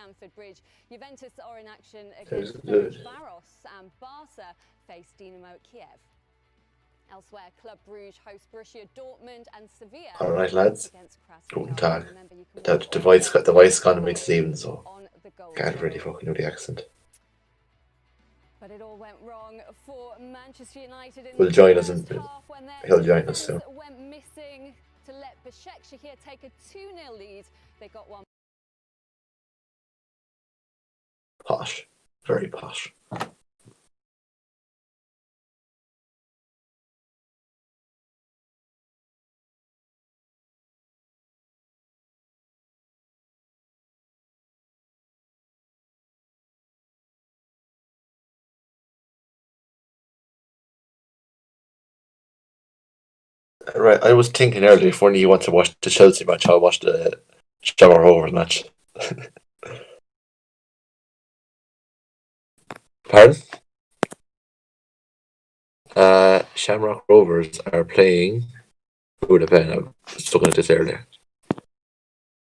Stamford Bridge. Juventus are in action against Ferencváros and Barca face Dynamo Kyiv. Elsewhere, Club Brugge host Borussia Dortmund and Sevilla. Alright lads, guten Tag. The device gone to me this evening, so can't really fucking do the accent. But it all went wrong for Manchester United in Will join us in, he'll join us soon. Went missing to let Başakşehir take a 2-0 lead. They got one. Posh, very posh. Right, I was thinking earlier if one of you want to watch the Chelsea match, I'll watch the Shamrock Rovers match. Pardon? Shamrock Rovers are playing. Who would have been? I was looking at this earlier.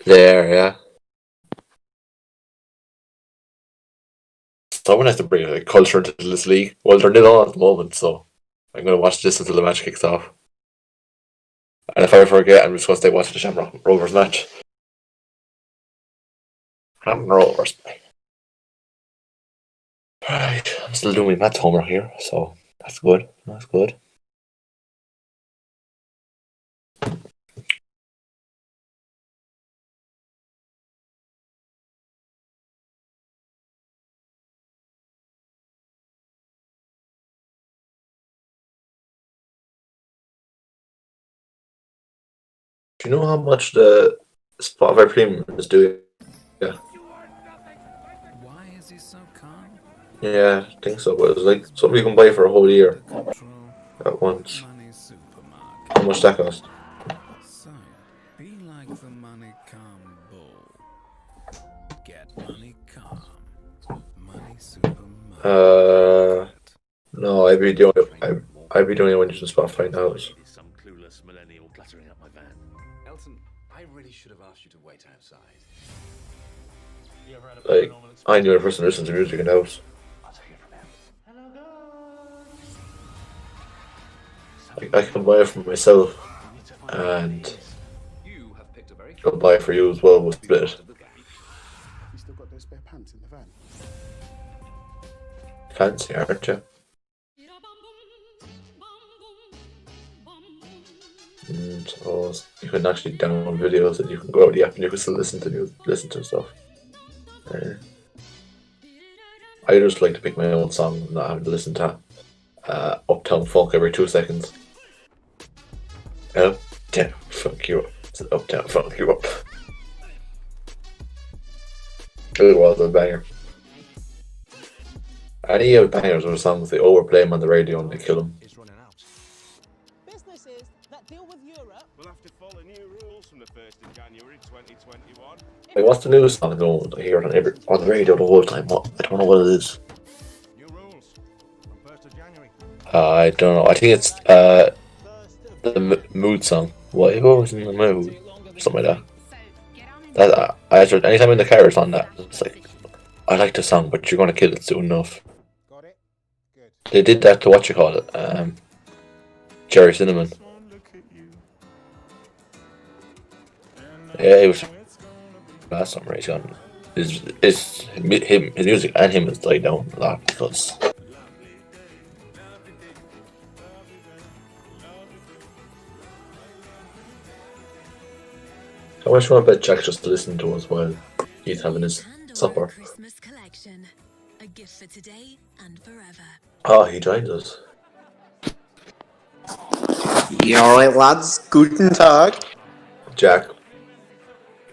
There, yeah. Someone has to bring a culture into this league. Well, they're nil on at the moment, so I'm going to watch this until the match kicks off. And if I forget, I'm just going to stay watching the Shamrock Rovers match. Shamrock Rovers. Right, I'm still doing my maths homework here, so that's good. That's good. Do you know how much the Spotify Premium is doing? Yeah. Why is he so calm? Yeah, I think so. But it's like something you can buy for a whole year at once. How much that cost? So, be like the money calm bull. Get money calm. Money supermarket. No, I'd be the only one using Spotify now. Some clueless millennial cluttering up my van. Elton, I really should have asked you to wait outside. Like, I knew a person listens to music in the house. I'll take it from him. I can buy it for myself, and You have picked a very I'll buy it for you as well. We'll split it. You still got those spare pants in the van? Fancy, aren't you? So you can actually download videos and you can go out the app and you can still listen to stuff. I just like to pick my own song and not having to listen to Uptown Funk every 2 seconds. Uptown Funk you up. It's an Uptown Funk you up. It was a banger. Any bangers or songs, they overplay them on the radio and they kill them. Businesses that deal with Europe will have to follow new rules from the 1st of January 2021. Like, what's the news song going? I hear it on the radio the whole time. I don't know what it is. New rules from 1st of January. I don't know. I think it's the mood song. What was in the mood? Something like that. I answered anytime in the car it's on that. It's like, I like the song, but you're gonna kill it soon enough. Got it? Good. They did that to what you call it, Jerry Cinnamon. Yeah, he was last summer. He's gone. His music and him has died down a lot because how much you want to bet Jack just to listen to us while he's having his supper? Christmas collection. A gift for today and forever. Oh, he joined us. You alright, lads? Guten Tag. Jack.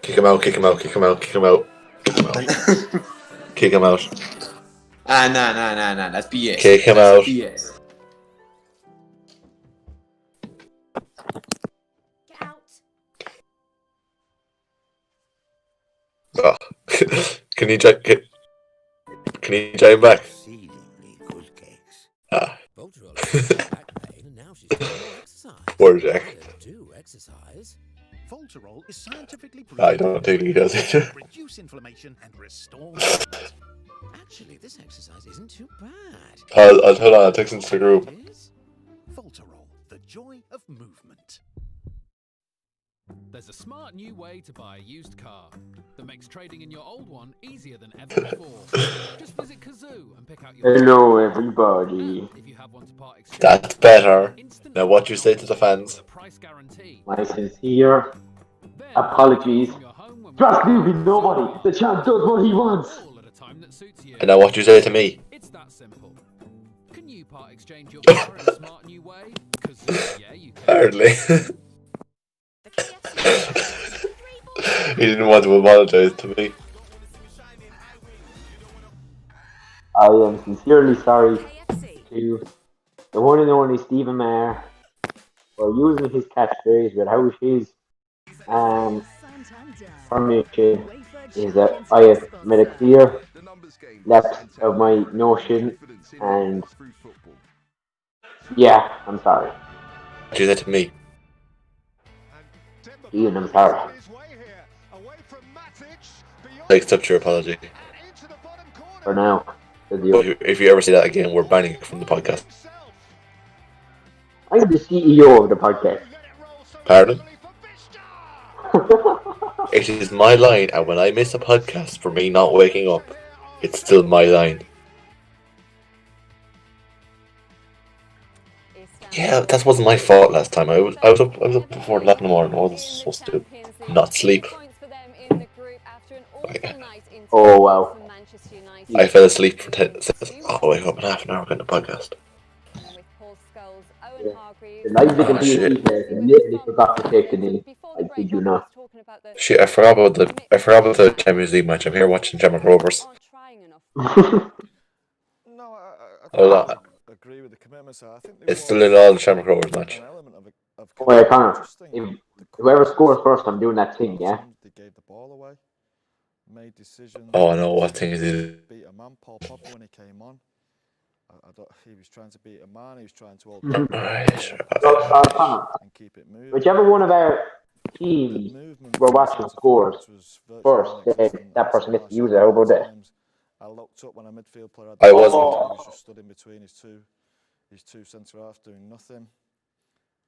Kick him out, kick him out, kick him out, kick him out. Kick him out. Kick him out. Nah, that's BS. Kick him out. BS. get out. Oh. Can you join back? Ah. Poor Jack. Voltarol is scientifically I don't think he does it. reduce inflammation and restore movement. Actually, this exercise isn't too bad. I'll hold on, I'll text into the group. It is Voltarol, the joy of movement. There's a smart new way to buy a used car that makes trading in your old one easier than ever before. Just visit Kazoo and pick out your... Hello, everybody. If you have one to part exchange, That's better. Now what you say to the fans? price guarantee. My sincere apologies. Trust me, nobody. The champ does what he wants. All at a time that suits you. And now what you say to me? It's that simple. Can you part exchange your car in a smart new way? Kazoo, yeah, you can. Hardly. He didn't want to apologize to me. I am sincerely sorry to the one and only Stephen Mayer for using his catchphrase without his permission. Is that I have made a clear lapse of my notion, and yeah, I'm sorry. What you say to me? Ian, I'm sorry. I accept your apology. For now. If you ever say that again, we're banning you from the podcast. I'm the CEO of the podcast. Pardon? It is my line, and when I miss a podcast for me not waking up, it's still my line. Yeah, that wasn't my fault last time. I was up before 11 in the morning. I was supposed to not sleep. Oh wow. I fell asleep for 10 seconds. I'll wake up in half an hour getting a podcast. The lively community players immediately forgot to take the knee. I kid you not. Shit, I forgot about the Champions League match. I'm here watching Shamrock Rovers. Agree with the commitments. I think it's still in all the Shamrock Rovers match. Wait, Connor, if whoever scores first, I'm doing that thing, yeah? They gave the ball away. Made decisions. Oh no, what thing is it? Beat a man, Paul Popper, when he came on. He was trying to beat a man. He was trying to hold Connor, and keep it moving. whichever one of our teams we're watching scores first, that person gets to use it. How about that? I looked up when a midfield player I wasn't. He was just stood in between his two centre halves doing nothing.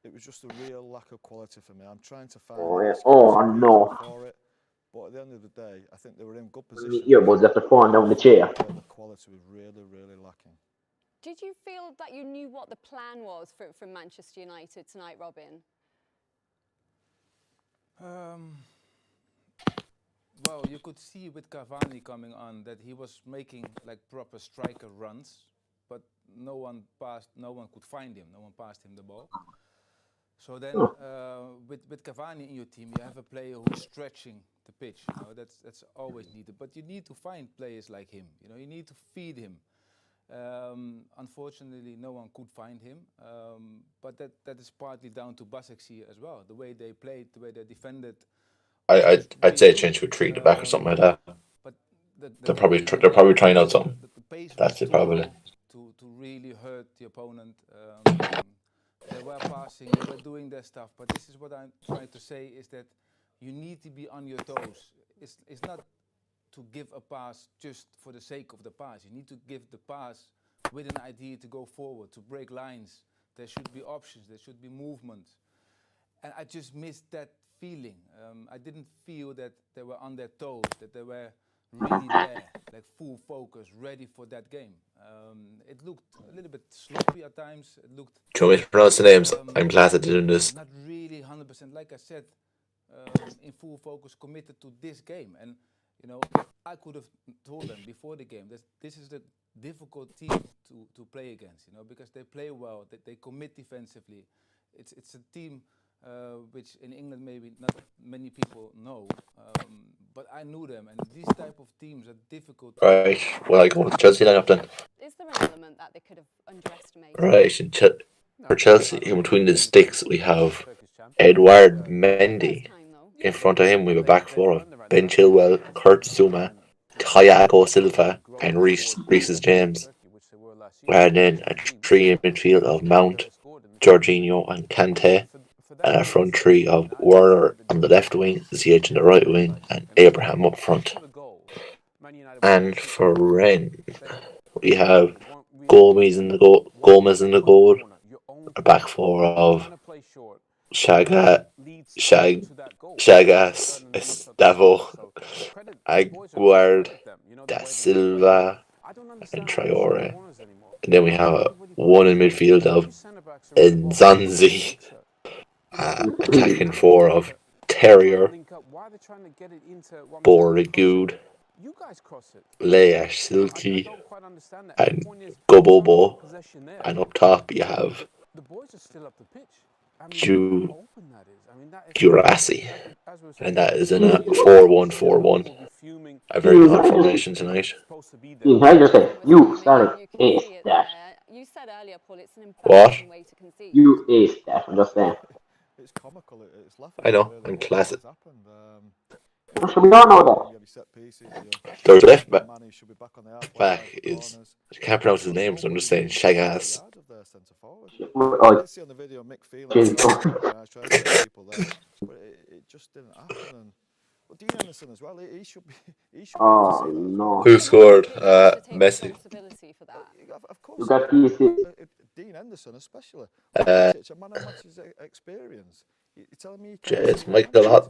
It was just a real lack of quality for me. I'm trying to find no. for it, but at the end of the day, I think they were in good position. Earbuds after falling down the chair. The quality was really, really lacking. Did you feel that you knew what the plan was from Manchester United tonight, Robin? Well, you could see with Cavani coming on that he was making like proper striker runs, but no one could find him. No one passed him the ball. So then, with Cavani in your team, you have a player who's stretching the pitch. You know, that's always needed. But you need to find players like him. You know, you need to feed him. Unfortunately, no one could find him. But that is partly down to Basaksehir as well. The way they played, the way they defended. I'd say change to a 3 at the back or something like that. But they're probably trying out something. That's it, probably. To really hurt the opponent. They were passing, they were doing their stuff. But this is what I'm trying to say is that you need to be on your toes. It's not to give a pass just for the sake of the pass. You need to give the pass with an idea to go forward, to break lines. There should be options, there should be movement. And I just missed that feeling. I didn't feel that they were on their toes, that they were really there, like full focus, ready for that game. It looked a little bit sloppy at times. It looked. Can we pronounce the names? I'm glad at doing this. Not really 100%. Like I said, in full focus, committed to this game. And you know, I could have told them before the game that this is the difficult team to play against. You know, because they play well, they commit defensively. It's a team. Which in England maybe not many people know, but I knew them, and these type of teams are difficult. Right, well, I go with the Chelsea lineup then. Is there an element that they could have underestimated? Right, for Chelsea, in between the sticks, we have Edouard Mendy. In front of him, we have a back four of Ben Chilwell, Kurt Zouma, Thiago Silva, and Reece James. And then a 3 in midfield of Mount, Jorginho, and Kante. and a front three of Werner on the left wing, Ziyech on the right wing, and Abraham up front. And for Rennes, we have Gomez in the goal, a back four of Shagas, Estavo, Aguard, Da Silva, and Traore. And then we have one in midfield of Nzanzi, attacking four of Terrier, Borregood, Leash Silky, and Gobobo. And up top you have Jurasi. And that is in a 4-1-4-1. A very odd formation tonight. I just said, you started ace that. You said earlier, Paul, it's an What? embarrassing way to concede. You ace that, I'm just saying. It's comical. It's laughable. I know, really, I'm what classic. has happened. So we all know that. There's left back is, I can't pronounce his name, so I'm just saying Shagas. Oh, see on the video Mick Phelan Jesus. trying to get people there, but it just didn't happen. And but Dean Anderson as well, he should be. Oh, no. Who scored? Messi. Of course. You got PC. Dean Anderson especially. Uh, A man of matches experience. You're telling me he Jeez,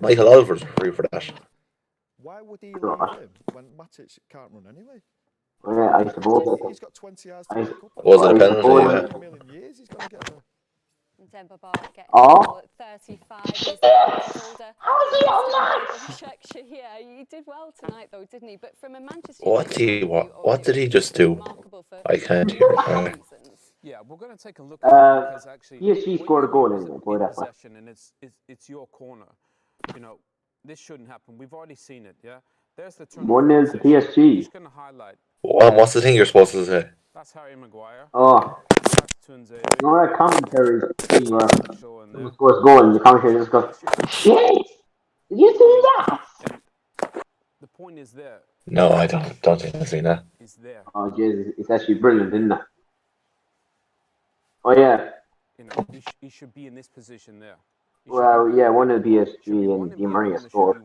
Michael Oliver's free for that. Why would he leave him when Matic can't run anyway? Yeah, I suppose. He's got 20 hours to I make up. Was it a penalty? Yeah. A million years he's going to get there. Demba Ba getting Oh. at 35. He's older. Yeah, he did well tonight, though, didn't he? But from a Manchester What did he just do? I can't hear. Yeah, we're going to take a look at it because actually PSG scored a goal anyway, boy, that's why. possession and it's your corner. You know, this shouldn't happen. We've already seen it, yeah? There's the 1-0 to PSG. Just going to highlight. What's the thing you're supposed to say? That's Harry Maguire. Oh. That's Tunze. You know that commentary thing where someone scores a goal and the commentator just goes, shit! Did you see that? The point is there. No, I don't think I've seen that. Is there. Oh, Jesus, it's actually brilliant, isn't it? Oh, yeah. You know, he should be in this position there. Well, yeah, one of the PSG and Di Maria scored.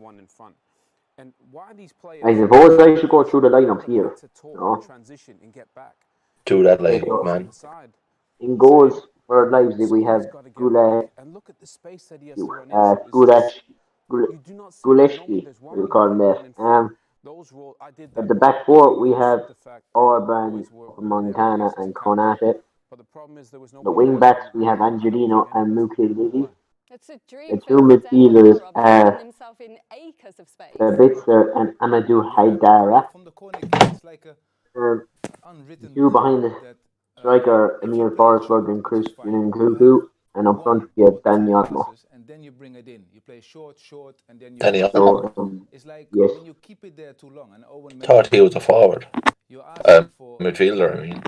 And why these players I suppose I should go through the lineup here. No? Transition and get back. Do that, like, man. In goals for Leipzig, we have Guleshki, we call him that. At the back four, we have Orban, Montana, and Konate. The wing backs, we have Angelino and Mukilidi. The two midfielders are Bitzer and Amadou Haidara. Two behind the striker, Emil Forsberg and Christian Nkunku. And up front, we have Dynamo. And then you bring it in. You play short, and then you. It's like yes. when you keep it there too long. And Owen Thought he was a forward. Midfielder, I mean.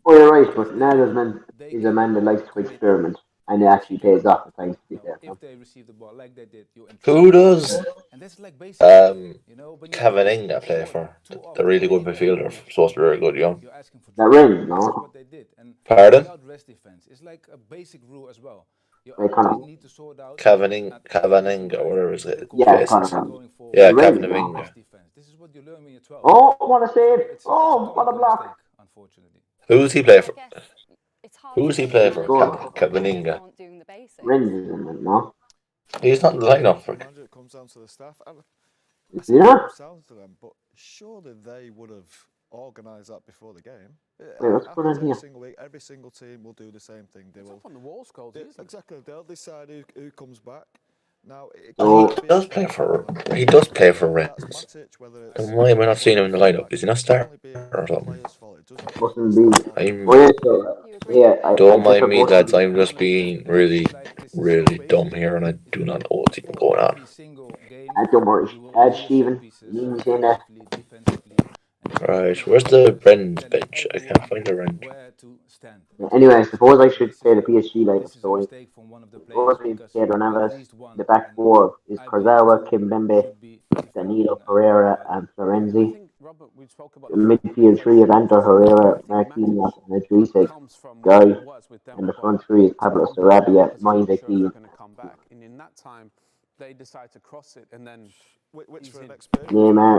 Oh, you're right, but Nagelsmann is a man that likes to experiment. And it actually pays off at times, to be fair. If they receive the ball like they did, you. Who does like Cavaninga play for? The really good midfielder, supposed to be very good, young. That ring, no? Pardon? It's like a basic rule as well. Cavaninga, whatever is it? Yeah, Cavaninga. Yeah, Cavaninga. This is what you learn when you're 12. Oh, what a save! Oh, what a block! Who's he play for? Who's he play for? Cavaninga. Rangers in it, no? He's not in the lineup for. It comes down to the staff. Yeah. Sounds to them, but surely they would have organised that before the game. Every single team will do the same thing. They will. Up on the wall, Scholes, exactly. They'll decide who comes back. Now He does play for Rennes. And why am I not seeing him in the lineup? Is he not starting or something? Don't mind me, lads. I'm just being really dumb here, and I do not know what's even going on. Don't worry. Add Stephen. He's in there. Right, where's the Rennes bench? I can't find the Rennes. Anyway, I suppose I should say the PSG lineup. So suppose we Pedro Neves. The back four is Kurzawa, Kimpembe, Danilo Pereira, and Florenzi. The midfield three of Anto Herrera, Marquinhos, and Idrissa Gueye. And the front three is Pablo Sarabia, Moise Kean, that time, they decide to cross it, and then Neymar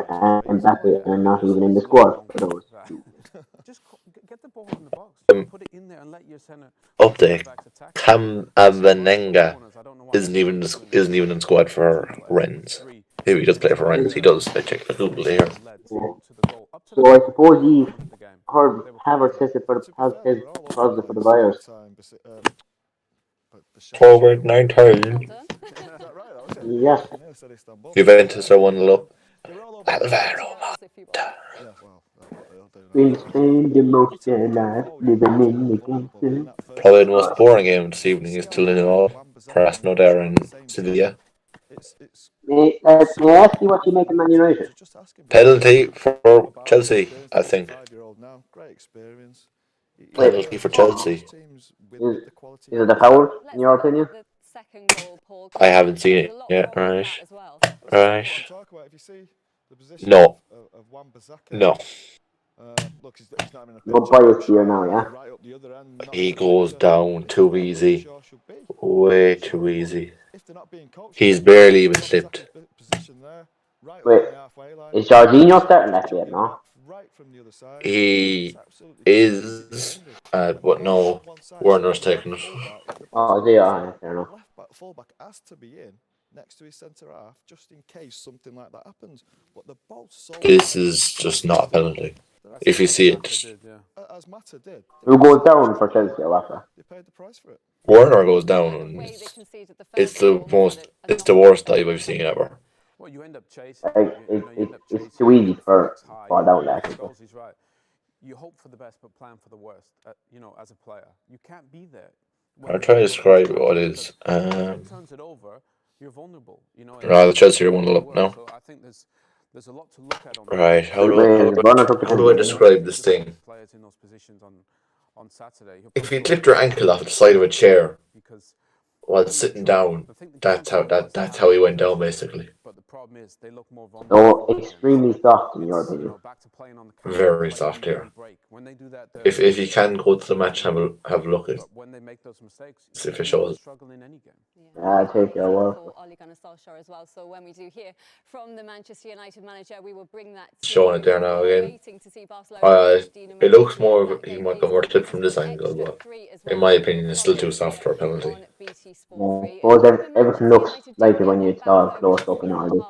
and Mbappe are not even in the squad for those. just get the ball in the box, put it in there, and let your center. Update: Cam Avenenga isn't even in squad for Rennes. He does play for Rennes. He does. I checked the Google here. So I suppose he heard Havertz tested for positive for the virus. COVID-19. Yes. Juventus are 1-0 up. Alvaro Morata. In Spain, the most alive, living in the country. Probably the most boring game this evening is 2-0 Krasnodar and Sevilla. May I ask you what you make of Man United? Penalty for Chelsea, I think. Penalty for Chelsea. Is it a foul, in your opinion? I haven't seen it yet, right? Right. No. No. No bias here now, yeah? He goes down too easy. Way too easy. He's barely even slipped. Wait, is Jorginho starting that game, no? He is, but no, Werner's taking it. Oh, they are, fair enough. Fullback has to be in next to his centre half just in case something like that happens. But the ball's so This is just not a penalty. If you see it, just... as Mata did. Who goes down for Chelsea or what? They paid the price for it. Werner goes down, and it's the worst dive I've seen ever. Well, you end up chasing. It's too easy for fall down that. He's right. You hope for the best, but plan for the worst. As a player, you can't be there. I'll try to describe what it is. Turns it over, you're vulnerable. The Chelsea are 1-0 up now. So I think there's a lot to look at on Right, how do I describe this thing? Players in those positions on Saturday. If you lift your ankle off the side of a chair while sitting down, that's how he went down basically. But the problem is they look more vulnerable. So extremely soft in your opinion. Very soft here. If you can go to the match, have a look at it. When they make those mistakes, see if it shows. Struggle in any game. I'll take your word. Ole Gunnar Solskjaer as well. So when we do hear from the Manchester United manager, we will bring that. Showing it there now again. It looks more. He might go more tip from this angle, but in my opinion, it's still too soft for a penalty. Everything looks like it when you saw it close up and all this.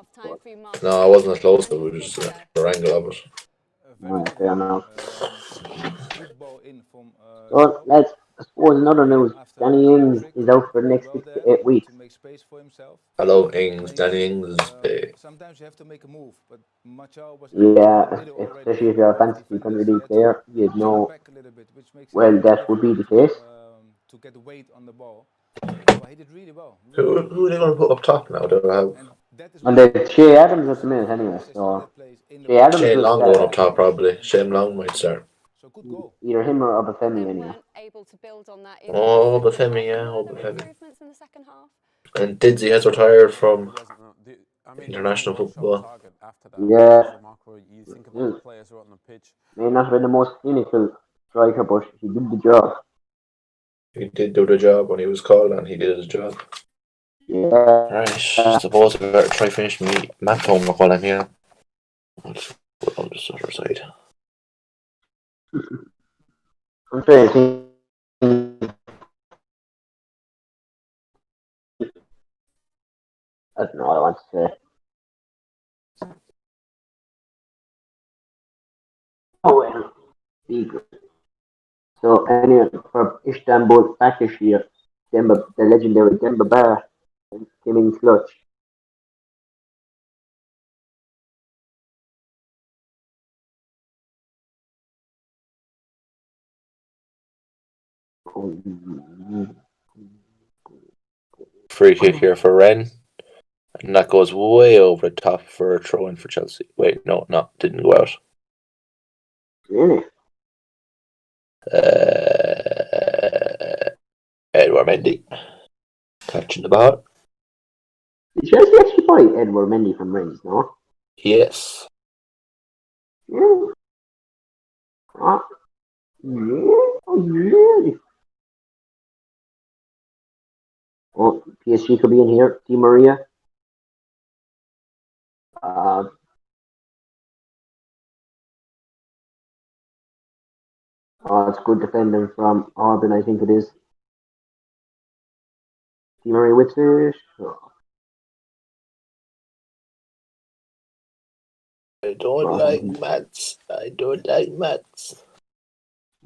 No, I wasn't close, but it was just the angle of it. Right, fair enough. So, lads, I suppose another news. Danny Ings is out for the next 6 to 8 weeks. Hello, Ings. Danny Ings. Sometimes you have to make a move, but Machado was especially if you're a fantasy Premier League player, you'd know. Well, that would be the case. To get the weight on the ball. But he did really well. Who are they going to put up top now? Do I have? And there's Shea Adams at the minute anyway, so Shane Long going up top probably. Shane Long might start. Either him or Obafemi anyway. Oh, Obafemi, yeah, Obafemi. And Didsey has retired from international football. Yeah. May not have been the most clinical striker, but he did the job. He did do the job when he was called, and he did his job. Yeah. Right, suppose we better try finish me math homework while I'm here. Let's put on this other side. I'm trying to think. I don't know what I want to say. Oh well, be good. So anyway, for Istanbul back this year, the legendary Demba Ba came in clutch. Free kick here for Rennes. And that goes way over the top for a throw in for Chelsea. Wait, no, didn't go out. Really? Edouard Mendy catching the ball. Did Chelsea actually buy Edouard Mendy from Rennes, no? Yes. Yeah. Yeah. Oh, really? Oh, PSG could be in here. Di Maria. It's good defending from Orban, I think it is. Di Maria with it. I don't like maths. I don't like maths.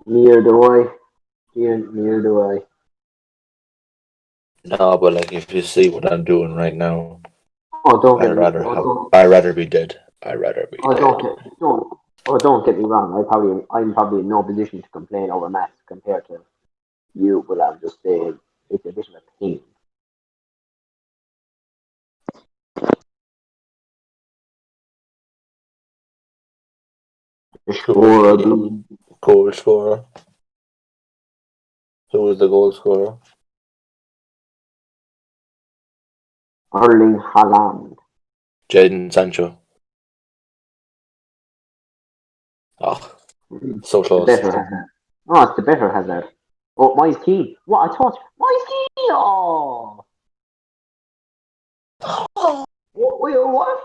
Near do I. Near do I. No, but like if you see what I'm doing right now, Oh, don't get I'd me. rather be dead. I'd rather be dead. Don't get me wrong. I'm probably in no position to complain over maths compared to you, but I'm just saying it's a bit of a pain. Goal scorer. Who was the goal scorer? Erling Haaland. Jadon Sancho. Oh, so close. The better Hazard. Oh, it's the better Hazard. Oh, Moise Keane. What I thought? Moise Keane. Oh. Wait, what?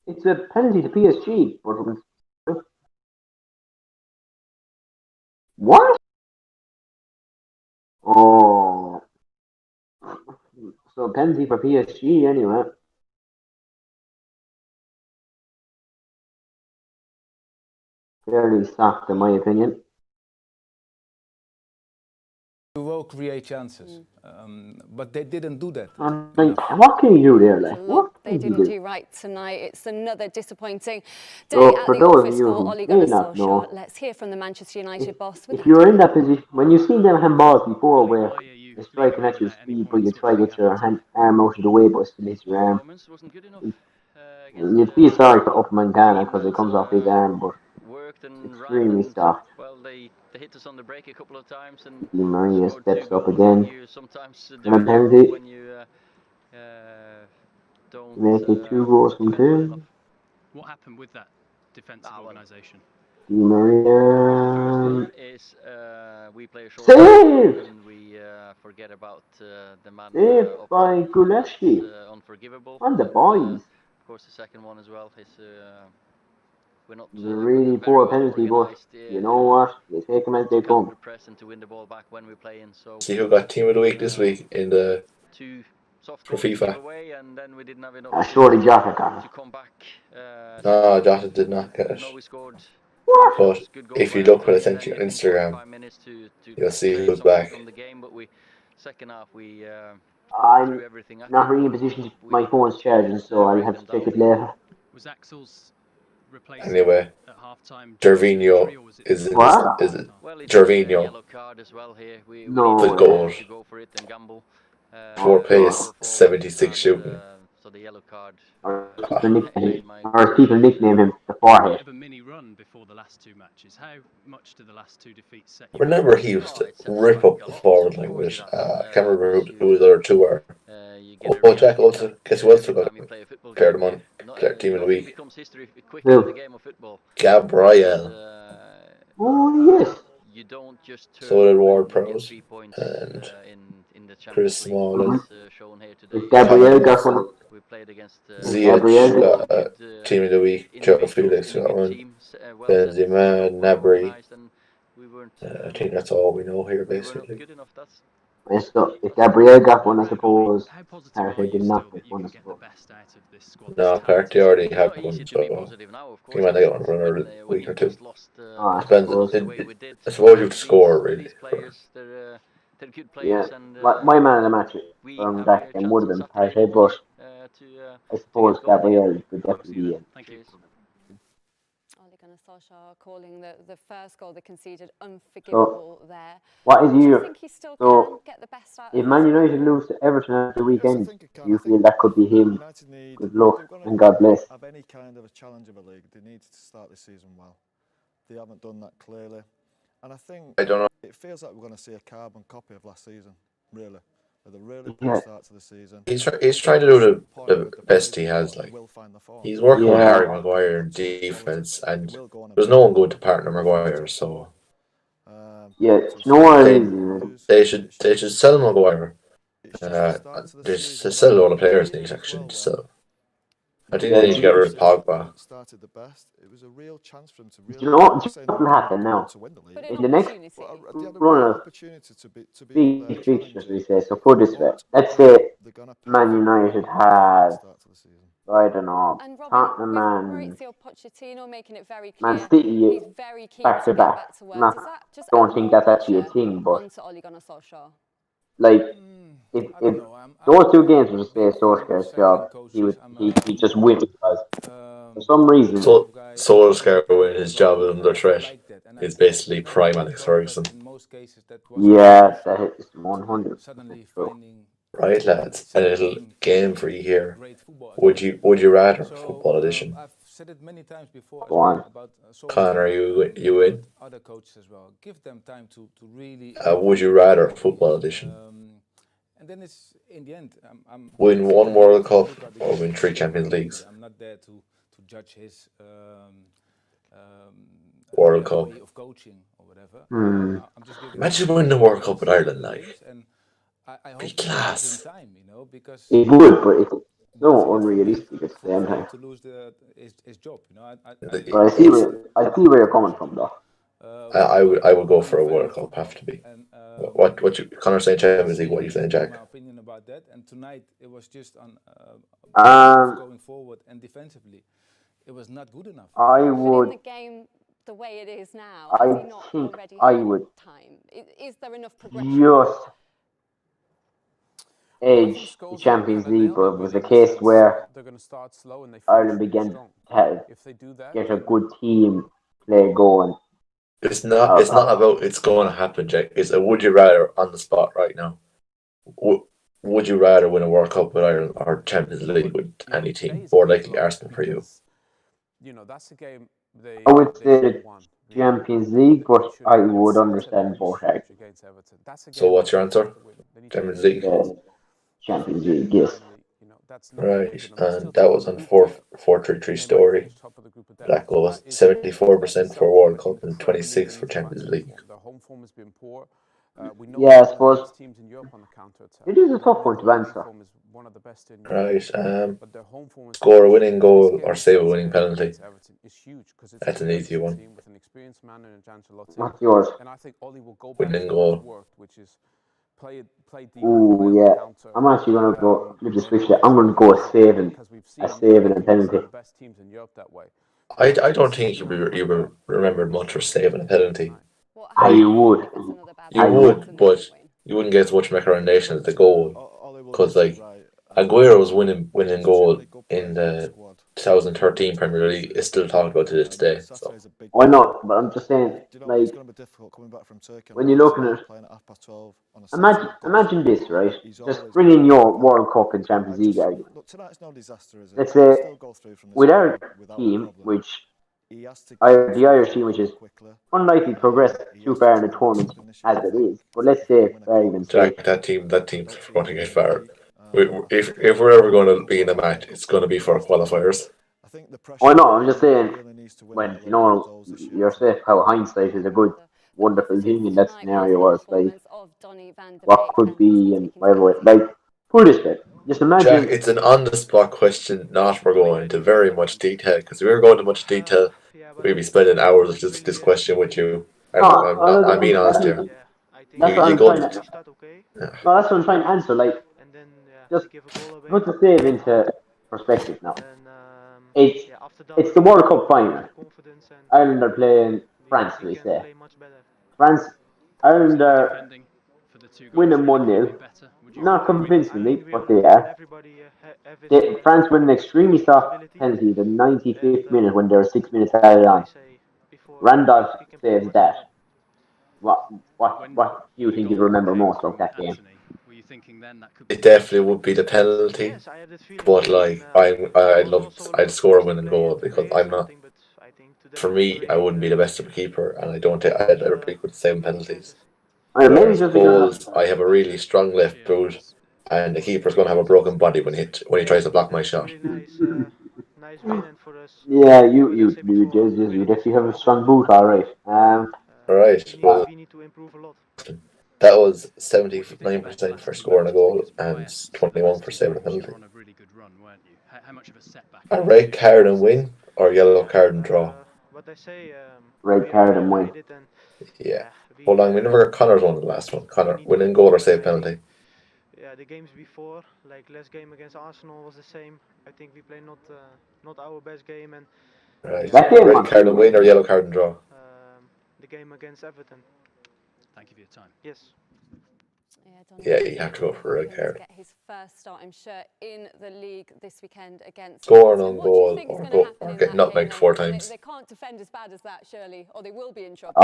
It's a penalty to PSG. What? Oh. So penalty for PSG anyway. Fairly soft in my opinion. You will create chances, but they didn't do that. What can you do there, like? What they didn't do right tonight. It's another disappointing day So at for the those of office you for who Ole may Gunnar not know, Solskjaer. Let's hear from the Manchester United boss. If you're in that position, when you've seen them handballs before where the striking at your speed, but you try to get your arm out of the way, but still hits your arm, you'd feel sorry for Upamecano because it comes off his arm, but extremely soft. They hit us on the break a couple of times and Di Maria scored steps 2 up goals again. when you sometimes And a penalty. when you don't Make it 2 goals from 2. What happened with that defensive organisation? Di Maria. Is we play a short Save! And we forget about the man Save up by top. Guleski. That's unforgivable. On the boys. Of course, the second one as well is we're not. It's a really poor penalty, but you know what? You take them as they come. Press and to win the ball back when we're playing. So See who got team of the week this week in the for FIFA. away, and then we didn't have enough Surely Jota got to it. come back. No, Jota did not get it. No, we scored. But if you look what I sent you on Instagram, you'll see who's back. From the game, but we second half we. I'm not really in a position to my phone's charging, so I'll have to check it later. Was Axel's Anyway, Gervinho is in what? is it Gervinho with goal, 4 pace, 76 shooting. So the yellow card. Or people nickname him the forehead. A mini run before the last 2 matches. How much do the last 2 defeats set you? Remember, he used to rip up the forward line with I can't remember who the other two were. Oh, Jack also, guess who else got player of the month, team of the week? Gabriel. Oh yes. You don't just so did Ward Prowse and Chris Smalling. Gabriel got one. We played against Ziyech got team of the week. Joe Felix got one. Benzema, Gnabry. I think that's all we know here, basically. So if Gabriel got one, I suppose Partey did not get one, I suppose. No, Partey already had one, so he might get one for another week or two. Depends. I suppose you have to score, really. Yeah, my man of the match from that game would have been Partey, but I suppose Gabriel could definitely be in. Ole Gunnar Solskjaer calling the first goal they conceded unforgivable there. What is your think he still can get the best out if Man United lose to Everton at the weekend, do you feel that could be him? Good luck and God bless. Have any kind of a challenge of a league, they need to start the season well. They haven't done that clearly, and I think it feels like we're going to see a carbon copy of last season, really. With a really good start to the season. He's trying to do the best he has. Like he's working with Harry Maguire in defense, and there's no one good to partner Maguire. So Yeah, you know what it is? They should sell Maguire. They should sell a lot of players in these actually. So I think they need to get rid of Pogba. Started the best. It was a real chance for him to Do really. you know what will happen now? To win the league. In the next They had a run real of opportunity to be big fixtures, we say. So put it this way: let's say Man United have, I don't know, And Robin, Tottenham with and Maurizio Pochettino making it very Man clear City he's very keen back to to get back. back to work, Not, does that just don't add think more that's actually a pressure thing, but onto Ole Gunnar Solskjaer? like if those two games were to stay Solskjaer's job, he just win because for some reason. So Solskjaer when his job is under threat is basically prime Alex Ferguson. Yeah, that is 100% true. Right, lads. A little game for you here. Would you rather football edition? I've said it many times before as Go well on. about Connor, you in? other coaches as well. Give them time to really. Would you rather football edition? And then it's in the end. I'm win one World Cup or win 3 Champions Leagues? I'm not there to judge his World Cup. way of coaching or whatever. I'm just giving Imagine winning the World Cup with Ireland, like. I Be hope class. time, you know, because It would, but it's so unrealistic at the same time. to lose his job, you know. But I see where you're coming from, though. I would go for a World Cup. Have to be. What you Connor saying Champions League? What are you saying, Jack? My opinion about that. And tonight it was just on going forward and defensively, it was not good enough. I But would. in the game, the way it is now, I has he not think already I had would time? Is there enough progression? just edge the Champions League, but it was a case where they're going to start slow and they Ireland finish began strong. to have, If they do that, get a good team play going. It's not about it's going to happen, Jack. It's a would you rather on the spot right now. Would you rather win a World Cup with Ireland or Champions League with any team, or likely Arsenal for you? You know, that's a game they. I would say the Champions League, but I would understand both against Everton. That's a game So what's your answer? Champions League. Champions League, yes. Right, and that was on 4-3-3 story. Black goals 74% for World Cup and 26 for Champions League. The home form has been poor. We know Yeah, I suppose teams in Europe on the counter attack. it is a tough one to answer. One of the best in Right, but their home form score a winning goal or save a winning penalty. is huge because it's That's an easy one. with an experienced man and What's yours? And I think Ollie will go back Winning to goal. what's worked, which is play deep. Ooh, yeah. I'm actually going to go, flip the switch there. I'm going to go a saving and penalty. Best teams in Europe that way. I don't think you were remembered much for saving a penalty. You would. You would, but you wouldn't get as much recommendation as the goal. Because, like, Aguero's winning goal in the 2013 Premier League is still talked about to this day. So. Why not? But I'm just saying, like, when you're looking at imagine this, right? Just bring in your World Cup and Champions League argument. Let's say, with our team, which the Irish team, which is unlikely to progress too far in the tournament as it is, but let's say, for argument's sake, Jack, that team's going to get far. If we're ever going to be in a match, it's going to be for qualifiers. Oh no, I'm just saying, when you know yourself how hindsight is a good, wonderful thing in that scenario where it's like what could be and whatever. Like, put it this way, just imagine. Jack, it's an on-the-spot question, not we're going into very much detail. Because if we were going into much detail, we'd be spending hours of this question with you. I'm being honest here. That's what I'm trying to answer. Like, just put the save into perspective now. It's the World Cup final. Ireland are playing France, we say. Ireland are winning 1-0. Not convincingly, but they are. France win an extremely soft penalty the 95th minute when there are 6 minutes added on. Randolph saves that. What do you think you remember most of that game? It definitely would be the penalty, but like I'd score a winning goal because I'm not. For me, I wouldn't be the best of a keeper, and I don't think I'd ever pick with 7 penalties. Whereas goals, I have a really strong left boot, and the keeper's going to have a broken body when he tries to block my shot. Yeah, you definitely have a strong boot, all right. Alright, well, that was 79% for scoring a goal and 21 for saving a penalty. On a really good run, weren't you? How much of a setback? A red card and win, or yellow card and draw? Red card and win. Yeah. Hold on, we never got Connor's one in the last one. Connor, winning goal or save penalty? Yeah, the games before, like last game against Arsenal was the same. I think we played not our best game, and Right. Red card and win or yellow card and draw? the game against Everton. Thank you for your time. Yes. Yeah, you have to go for a red card. Get his first starting shirt in the league this weekend against Scoring on goal or get nutmegged 4 times. They can't defend as bad as that, surely, or they will be in trouble.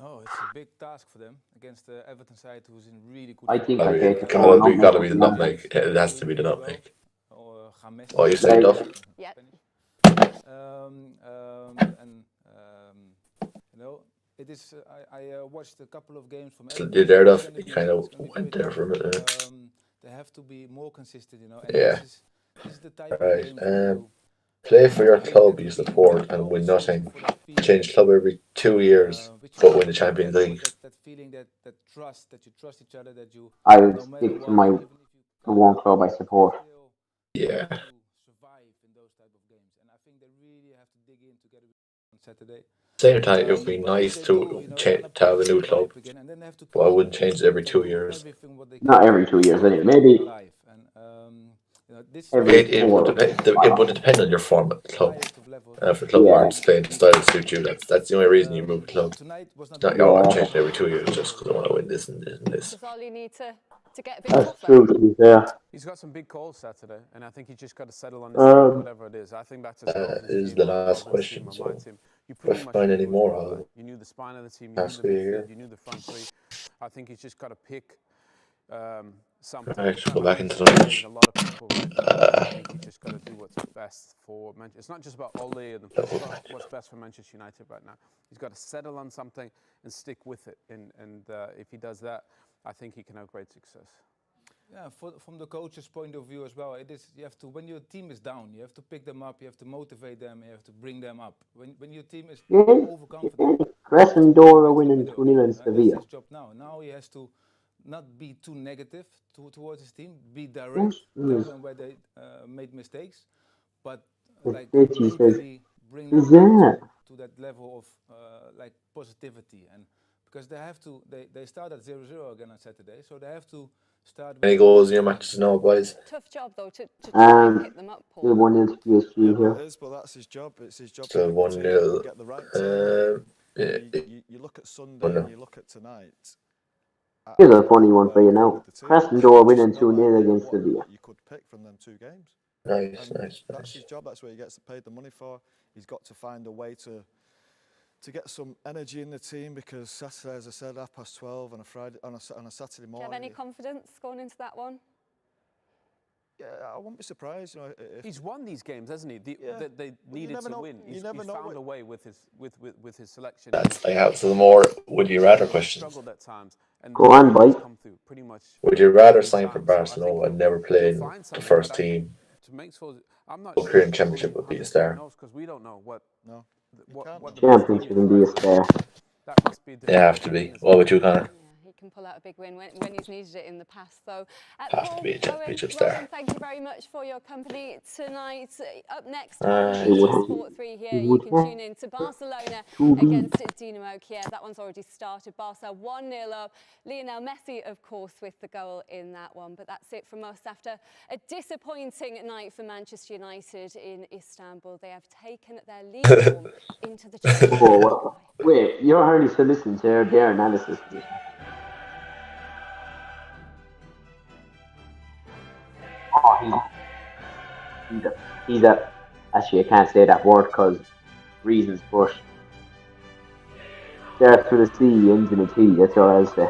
Oh, it's a big task for them against the Everton side, who's in really good. I think gotta be the nutmeg. It has to be the nutmeg. Oh, you say Duff? Yeah. You know, it is. I watched a couple of games from. You're there, Duff. You kind of went there for a minute. They have to be more consistent, you know. And yeah. This is the type right. of game Play for your club you support and win nothing. Change club every 2 years, but win the Champions League. That feeling, that trust, that you trust each other, that you. I would stick to my one club I support. Yeah. Survive in those type of games, and I think they really have to dig in together on Saturday. Same time, it would be nice to have a new club, but I wouldn't change it every 2 years. Not every 2 years, anyway. Maybe it would depend on your form at the club. If the club aren't playing the style that suits you, that's the only reason you move the club. Not you want to change it every 2 years just because I want to win this and this and this. That's all you need to get a bit That's true, to be fair. He's got some big calls Saturday, and I think he's just got to settle on this whatever it is. I think that's is the last question. So if I find any more, I'll you knew the spine of the team, you knew the front three. I think he's just got to pick something. Alright, go back into the match. A lot of people, I think he's just got to do what's best for Manchester. It's not just about Ole and what's best for Manchester United right now. He's got to settle on something and stick with it. And if he does that, I think he can have great success. Yeah, from the coach's point of view as well, it is you have to, when your team is down, you have to pick them up, you have to motivate them, you have to bring them up. When your team is overconfident, Crescendora winning 2-0 in Sevilla. That's his job now. Now he has to not be too negative towards his team, be direct where they made mistakes, but like really bring them to that level of like positivity, and because they have to, they start at 0-0 again on Saturday, so they have to start. Any goals in your matches now, boys? Tough job though to try and pick them up, Paul. Still 1-0 to PSG here. It is, but that's his job. It's his job to 1-0. Get the right team. You look at Sunday and you look at tonight. Here's a funny one for you now. Crescendora winning 2-0 against Sevilla. You could pick from them 2 games. Nice. That's his job. That's what he gets paid the money for. He's got to find a way to get some energy in the team, because Saturday, as I said, 12:30 on a Friday, on a Saturday morning. Do you have any confidence going into that one? Yeah, I won't be surprised. You know, if he's won these games, hasn't he? They needed to win. He's found a way with his selection. I have some more would you rather questions. Struggled at times. Go on, boy. Would you rather sign for Barcelona and never play in the first team? Career in Championship would be a star. Because we don't know what. No. Championship can be a star. They have to be. What would you, Connor? He can pull out a big win when he's needed it in the past, though. Have to be a championship star. Thank you very much for your company tonight. Up next on Sport 3 here, you can tune in to Barcelona against Dynamo Kyiv. That one's already started. Barca 1-0 up. Lionel Messi, of course, with the goal in that one. But that's it from us after a disappointing night for Manchester United in Istanbul. They have taken their lead form into the Champions League. Wait, you're hardly still listening to their analysis. Oh, he's a. Actually, I can't say that word because reasons, but starts with a C, ends in a T. That's all I'll say.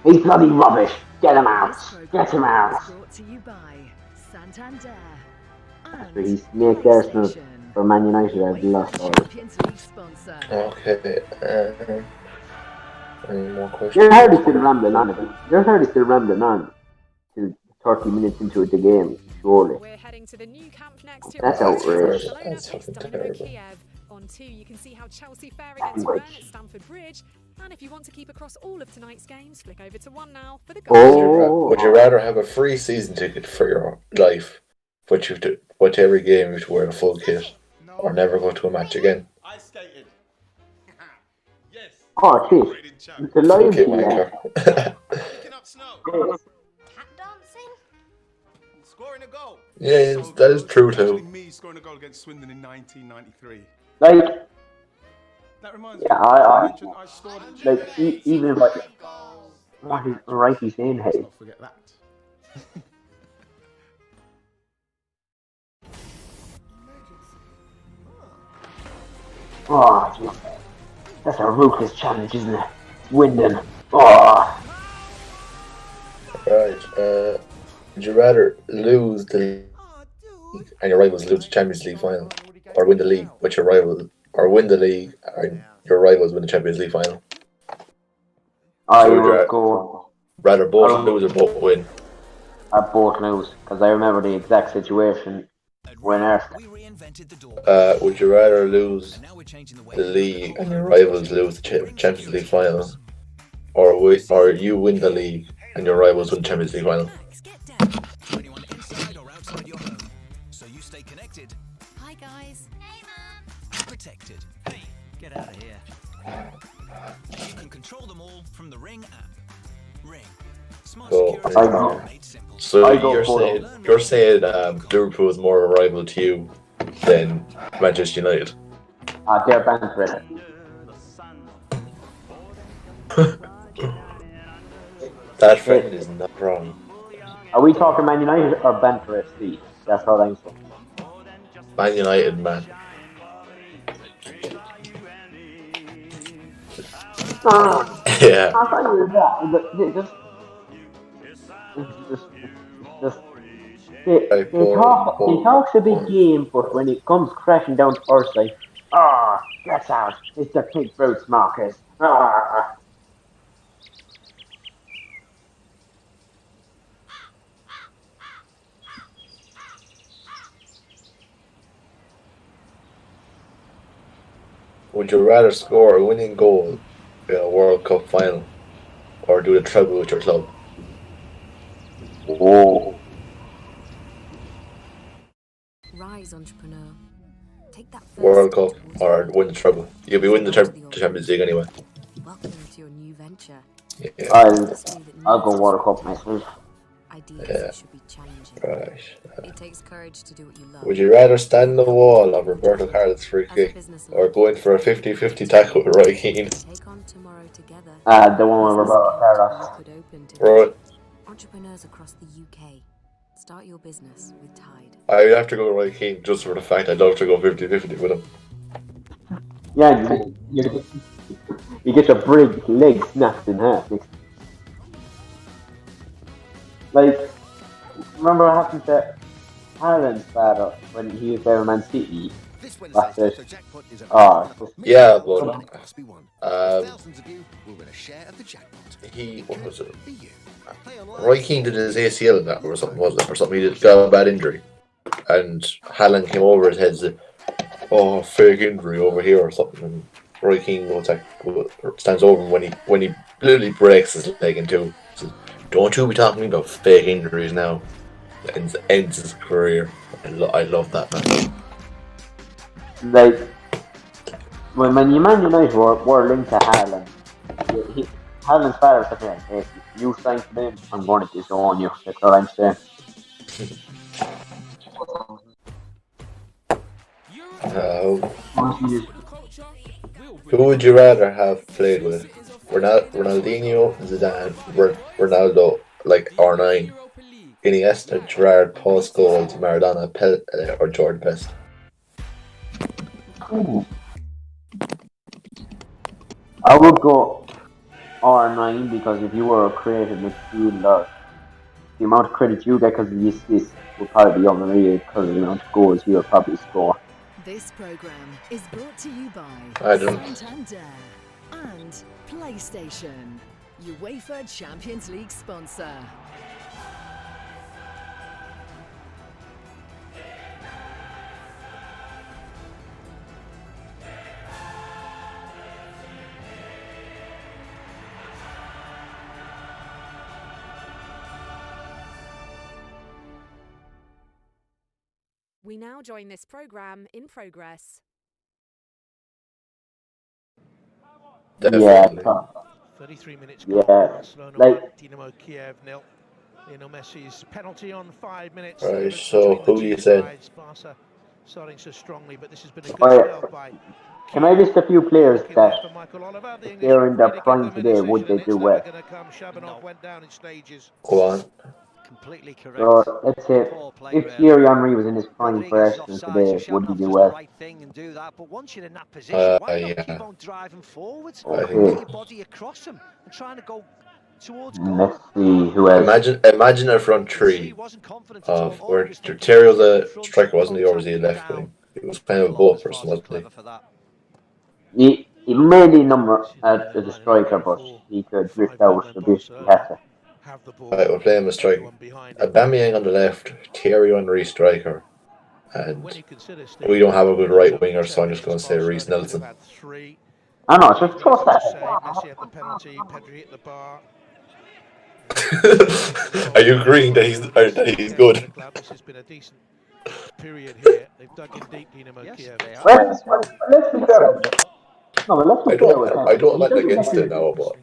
He's bloody rubbish. Get him out. Get him out. Brought to you by Santander. After he snaked Arsenal for Man United, I've lost all. Okay. Any more questions? You're hardly still rambling on about. You're hardly still rambling on to 30 minutes into the game, surely. We're heading to the new camp next to That's outrageous. That's fucking Dynamo terrible. Kyiv. On 2, you can see how Chelsea fare against Rennes at Stamford Bridge. And if you want to keep across all of tonight's games, flick over to 1 now for the goal. Would you rather have a free season ticket for your life, but you have to watch every game you have to wear a full kit, or never go to a match again? I skated. Yes. Oh, jeez. The live Picking up snow. Tap dancing? Scoring a goal. Yeah, that is true Actually, too. me scoring a goal against Swindon in 1993. Like, That reminds yeah, me. I mentioned I scored it. like, even if what is Righty saying, hey? Don't forget that. Oh, jeez. That's a ruthless challenge, isn't it? Swindon. Oh. Right. Would you rather lose the league and your rivals lose the Champions League final, or win the league but your rival, or win the league and your rivals win the Champions League final? I So would would you go. rather both lose or both win? I both lose because I remember the exact situation when Arsenal. Would you rather lose the league and your rivals lose the Champions League final, or you win the league and your rivals win the Champions League final? So you stay connected, Hi guys. Hey, Mum. protected. Hey, get out of here. You can control them all from the Ring app. Ring. Smart security made simple. So you're saying Liverpool is more of a rival to you than Manchester United? They're Brentford. That friend is not wrong. Are we talking Man United or Brentford FC? That's what I'm saying. Man United, man. Yeah. I thought you were that, but just they talk a big game, but when it comes crashing down to earth, like, that's out. It's the pink fruits, Marcus. Would you rather score a winning goal in a World Cup final, or do the treble with your club? Oh. Rise, entrepreneur. Take that first World step Cup towards or win the treble. You'll be winning the Champions League anyway. Welcome to your new venture. Yeah. I'll go World Cup myself. Ideas Yeah. should be challenging. Right. It takes courage to do what you love. Would you rather stand on the wall of Roberto Carlos' free kick, or go in for a 50-50 tackle with Roy Keane? Take on tomorrow together. The one with Roberto Carlos. Could open to Right. entrepreneurs across the UK. Start your business with Tide. I'd have to go Roy Keane just for the fact I'd love to go 50-50 with him. Yeah, you get your brig leg snapped in half. Like, remember what happened to Haaland's father when he was there in Man City? That's it. Yeah, but he, what was it? Roy Keane did his ACL in that or something, wasn't it? Or something. He got a bad injury, and Haaland came over his head and said, "Oh, fake injury over here" or something. And Roy Keane stands over him when he literally breaks his leg in two. Says, "Don't you be talking about fake injuries now." And ends his career. I love that, man. Like, when Man United were linked to Haaland, Haaland's father said to him, "Hey, you sign for them, I'm going to disown you." That's what I'm saying. Who would you rather have played with? Ronaldinho, Zidane, Ronaldo, like R9, Iniesta, Gerrard, Paul Scholes, Maradona, Pele, or George Best? I would go R9 because if you were a creative midfielder, the amount of credit you get because of the assists would probably be unreal because of the amount of goals you would probably score. This program is brought to you by I don't. Santander and PlayStation, UEFA Champions League sponsor. We now join this program in progress. Yeah, 33 minutes yeah, gone. Barcelona 1, Dynamo Kyiv 0. Lionel Messi's penalty on 5 minutes. Right, so who do you say? Barca starting so strongly, but this has been a good spell by can I list a few players that, the if they're in their prime today, would they do well? Went down in stages. Go on. Completely correct. So let's say if Thierry Henry was in his prime for Arsenal today, would he do well? Right thing and do that, but once you're in that position, why not keep on driving forwards? Get your body across him and trying to go towards goal. Let's see who else. Imagine a front three of where Terry was a striker, wasn't he, or was he a left wing? He was kind of a both person, wasn't he? He mainly number as a striker, but he could drift out a bit if he had to. Right, we're playing with striker. Aubameyang on the left, Thierry Henry striker, and we don't have a good right winger, so I'm just going to say Reece Nelson. I know, just trust that. Messi at the penalty, Pedri at the bar. Are you agreeing that he's good? This has been a decent period here. They've dug in deep, Dynamo Kyiv. Let's be fair. No, but let's be fair with him. I don't like against it now, but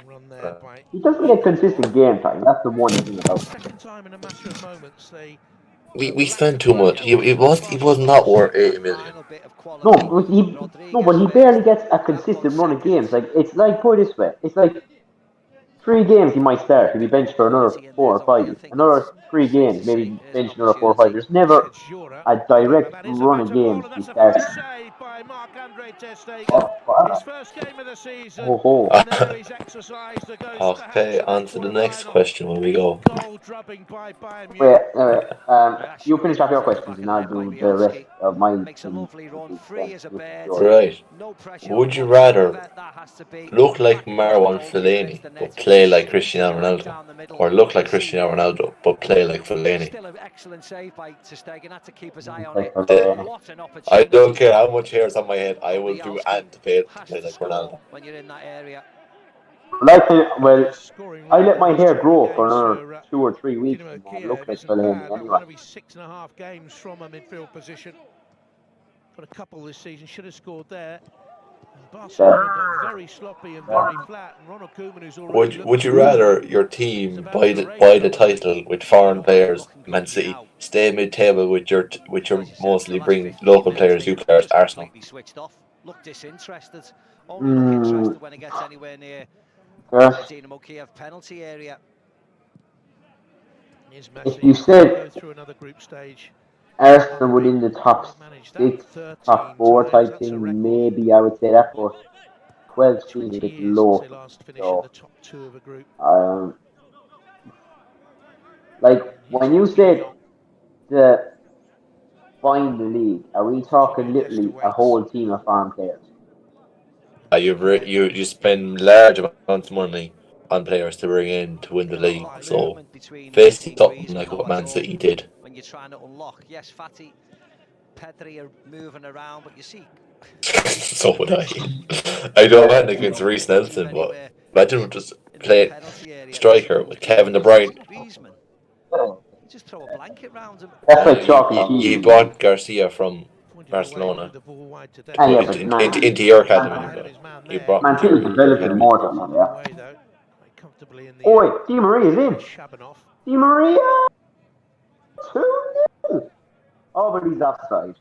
he doesn't get consistent game time. That's the one thing about him. Second time in a matter of moments, they we spend too much. He was not worth 80 million. No, but he barely gets a consistent run of games. Like it's like, put it this way, it's like 3 games he might start, he'll be benched for another 4 or 5. Another 3 games, maybe benched another 4 or 5. There's never a direct run of games he starts. His first game of the season. Okay, on to the next question when we go. Wait, you finish off your questions and I'll do the rest of mine. Right. Would you rather look like Marwan Fellaini but play like Cristiano Ronaldo, or look like Cristiano Ronaldo but play like Fellaini? I don't care how much hair is on my head, I will do and play like Ronaldo. When you're in that area. Well, I let my hair grow for another 2 or 3 weeks and I look like Fellaini anyway. 6.5 games from a midfield position. Got a couple this season, should have scored there. Barcelona got very sloppy and very flat, and Ronald Koeman, who's already Would you rather your team buy the title with foreign players, Man City, stay mid-table with your mostly bring local players, you players, Arsenal? Look disinterested. Only look interested when it gets anywhere near the Dynamo Kyiv penalty area. If you said go through another group stage. Arsenal within the top 6, top 4 type thing, maybe I would say that, but 12 seems a bit low. So, like, when you said the find the league, are we talking literally a whole team of farm players? You spend large amounts of money on players to bring in to win the league, so basically something like what Man City did. When you're trying to unlock, yes, Fatty, Pedri are moving around, but you see. So would I. I don't mind against Reece Nelson, but imagine just play striker with Kevin De Bruyne. Just throw a blanket round him. That's like chalky. You bought Garcia from Barcelona into your academy. You brought Man City's developing more than that, yeah. Oh wait, Di Maria's in. Di Maria! 2-0. Oh, but he's offside.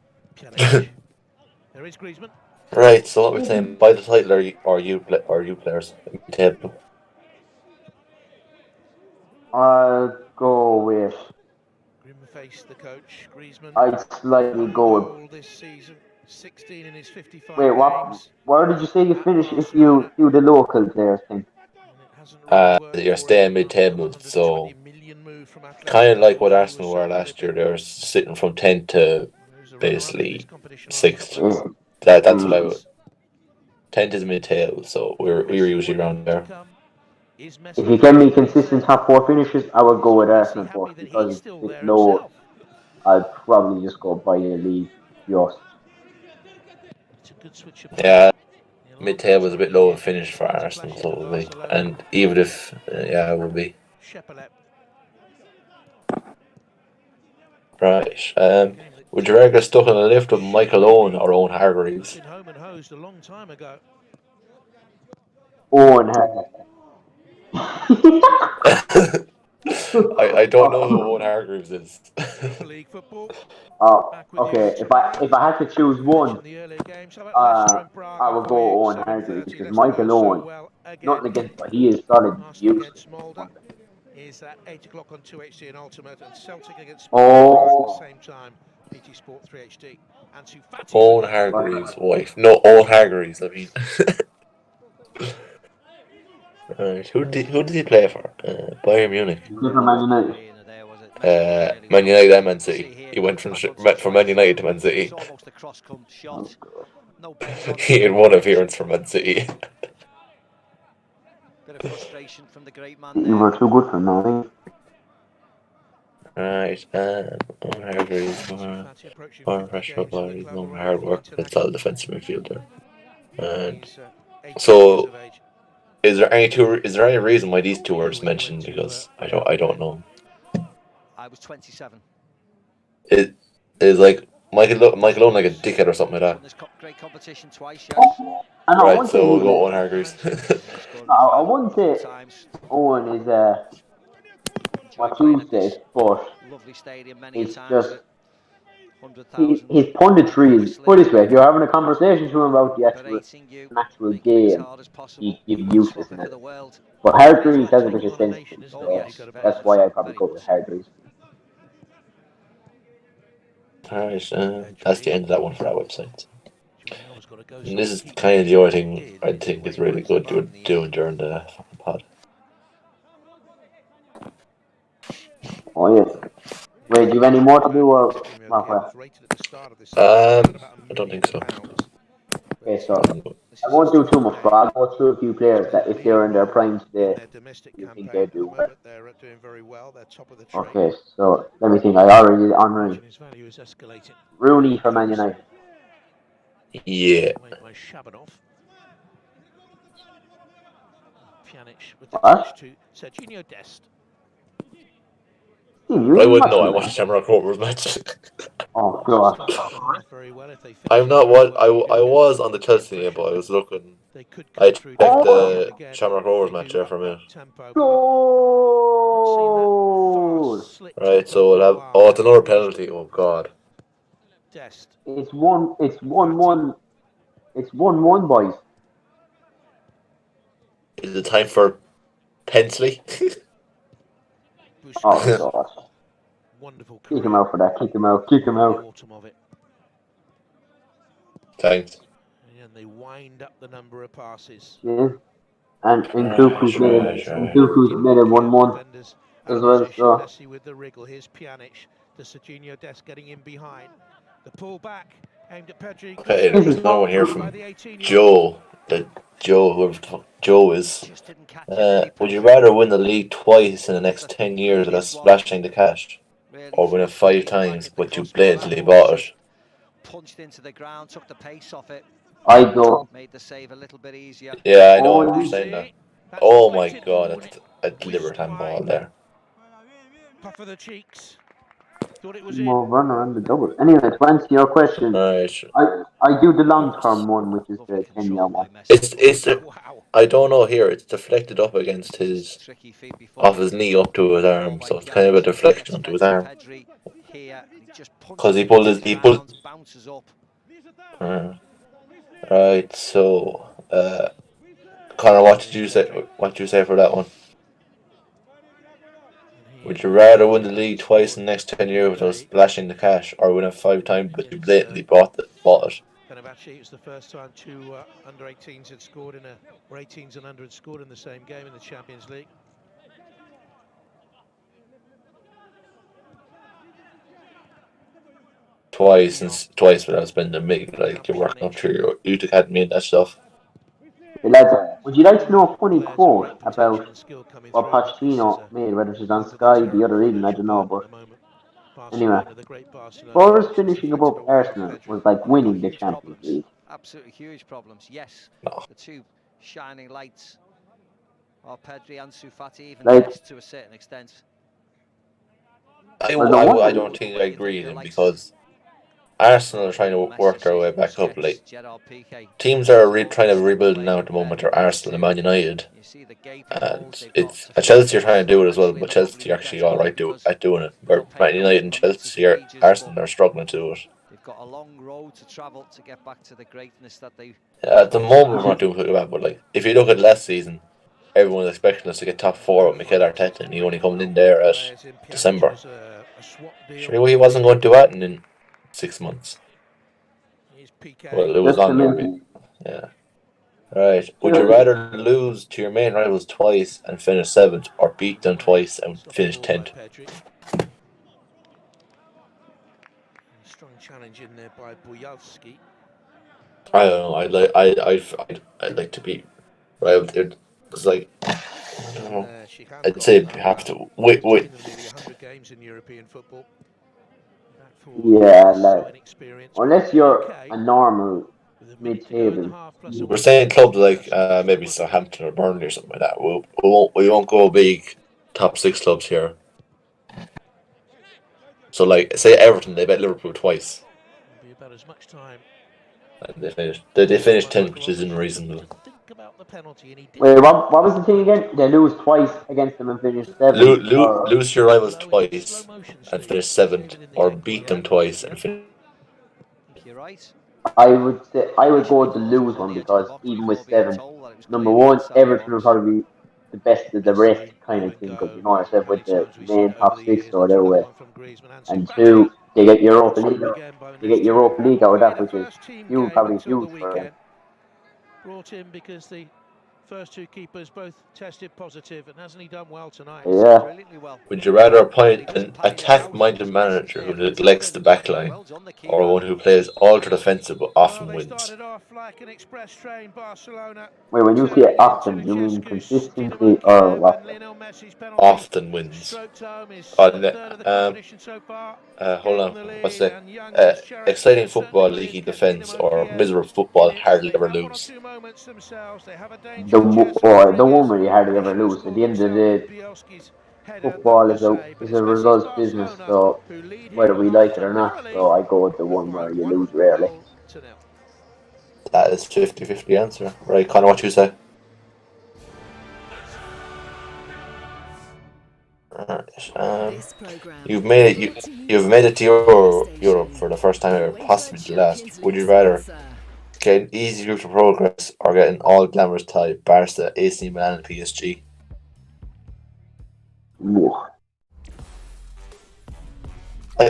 There is Griezmann. Right, so what we're saying, buy the title or you players. I'll go with. Face the coach, Griezmann. I'd slightly go with. This season, 16 in his 55 Wait, what? Where did you say you finish if you do the local players thing? You're staying mid-table, so kind of like what Arsenal were last year. They're sitting from 10th to basically 6th. That's what I would. 10th is mid-table, so we're usually around there. If you get me consistent top 4 finishes, I would go with Arsenal, but because it's low, I'd probably just go buy a league just. Yeah, mid-table was a bit low of finish for Arsenal, so it would be. And even if, it would be. Right, Would you rather get stuck in a lift with Michael Owen or Owen Hargreaves? Been home and hosed a long time ago. Owen Hargreaves. I don't know who Owen Hargreaves is. League football. Oh, okay. If I had to choose one, I would go Owen Hargreaves because Michael Owen, nothing against, but he is solid useless. Is that 8 o'clock on 2HD and Ultimate, and Celtic against Oh. at the same time. BT Sport 3HD. And Owen Hargreaves' wife. No, Owen Hargreaves. I mean. Right. Who did he play for? Bayern Munich. Man United. Man United and Man City. He went from Man United to Man City. He had one appearance for Man City. Bit of frustration from the great man You were too good for nothing. Right, Owen Hargreaves, foreign pressure bodies, no hard work, that's all defensive midfielder. And so, is there any reason why these two are just mentioned? Because I don't know. I was 27. It is like Michael Owen like a dickhead or something like that. Great competition twice, yes. Right, so we'll go Owen Hargreaves. I wouldn't say Owen is what you say, but it's just his punditry is, put this way, if you're having a conversation to him about the actual game, he'd be useless in it. But Hargreaves has a bit of sense to him, so that's why I probably go with Hargreaves. Alright, that's the end of that one for our website. And this is kind of the only thing I think is really good doing during the fucking pod. Oh yeah. Wait, do you have any more to do or I don't think so. Okay, so I won't do too much, but I'll go through a few players that if they're in their prime today, you think they do well. Okay, so let me think. I already did Henry. Rooney for Man United. Yeah. What? I wouldn't know. I watched Shamrock Rovers match. Oh god. I'm not what I was on the Chelsea game, but I was looking. I checked the Shamrock Rovers match there for a minute. Goal! Right, so we'll have. Oh, it's another penalty. Oh god. It's 1-1. It's 1-1, boys. Is it time for Pensley? Oh god. Kick him out for that. Kick him out. Kick him out. Thanks. And they wind up the number of passes. Yeah. And Nkuku's made it 1-1 as well. So. Messi with the wriggle. Here's Pjanic. The Serginho Dest getting in behind. The pull back aimed at Pedri. Okay, there's another one here from Joe. Joe, whoever the fuck Joe is. Would you rather win the league twice in the next 10 years without splashing the cash? Or win it 5 times, but you blatantly bought it? Punched into the ground, took the pace off it. I go. Made the save a little bit easier. Yeah, I know. I'm saying that. Oh my god, that's a deliberate handball there. Puff of the cheeks. More run around the double. Anyway, to answer your question, right. I do the long term one, which is the 10-year one. It's I don't know here. It's deflected up against off his knee up to his arm, so it's kind of a deflection onto his arm. Because he pulled. Right. So, Connor, what did you say? What did you say for that one? Would you rather win the league twice in the next 10 years without splashing the cash, or win it 5 times but you blatantly bought it? Fenerbahce, it's the first time 2 under-18s had scored or 18s and under had scored in the same game in the Champions League. Twice without spending a million, like you're working up through your youth academy and that stuff. Hey lads, would you like to know a funny quote about what Pochettino made, whether it was on Sky the other evening, I don't know, but anyway, Spurs finishing above Arsenal was like winning the Champions League. Absolutely huge problems. Yes, the 2 shining lights are Pedri and Ansu Fati, even to a certain extent. I don't think I agree with him because Arsenal are trying to work their way back up. Like teams that are trying to rebuild now at the moment are Arsenal and Man United, and it's Chelsea are trying to do it as well. But Chelsea are actually all right at doing it. Where Man United and Chelsea are Arsenal are struggling to do it. They've got a long road to travel to get back to the greatness that they. At the moment, we're not doing pretty bad. But like, if you look at last season, everyone was expecting us to get top 4 with Mikel Arteta, and he only coming in there at December. Sure, he wasn't going to do that in 6 months. Well, it was longer. Yeah. Right. Would you rather lose to your main rivals twice and finish 7th, or beat them twice and finish 10th? Strong challenge in there by Bujovski. I don't know. I'd like to beat rivals. It's like, I don't know. I'd say you have to wait. Yeah, like unless you're a normal mid-table. We're saying clubs like maybe Southampton or Burnley or something like that. We won't go big top 6 clubs here. So like say Everton, they bet Liverpool twice. Be about as much time. And they finished 10th, which is unreasonable. Wait, what was the thing again? They lose twice against them and finish 7th. Lose your rivals twice and finish 7th, or beat them twice and finish. You're right. I would go with the lose one, because even with 7, number 1, Everton will probably be the best of the rest kind of thing, because you know yourself with the main top 6 or whatever way. And 2, they get Europa League. They get Europa League out of that, which is probably huge for them. Brought in because the first 2 keepers both tested positive, and hasn't he done well tonight? Yeah. Would you rather appoint an attack-minded manager who neglects the backline, or one who plays ultra-defensive but often wins? Wait, when you say often, you mean consistency or what? Often wins. Hold on. What's that? Exciting football, leaky defence, or miserable football, hardly ever lose? The one where you hardly ever lose. At the end of the day, football is a results business, so whether we like it or not, so I go with the one where you lose rarely. That is 50-50 answer. Right, Connor, what you say? You've made it to Europe for the first time ever, possibly the last. Would you rather get an easy route to progress, or get an all glamorous tie, Barca, AC Milan, and PSG?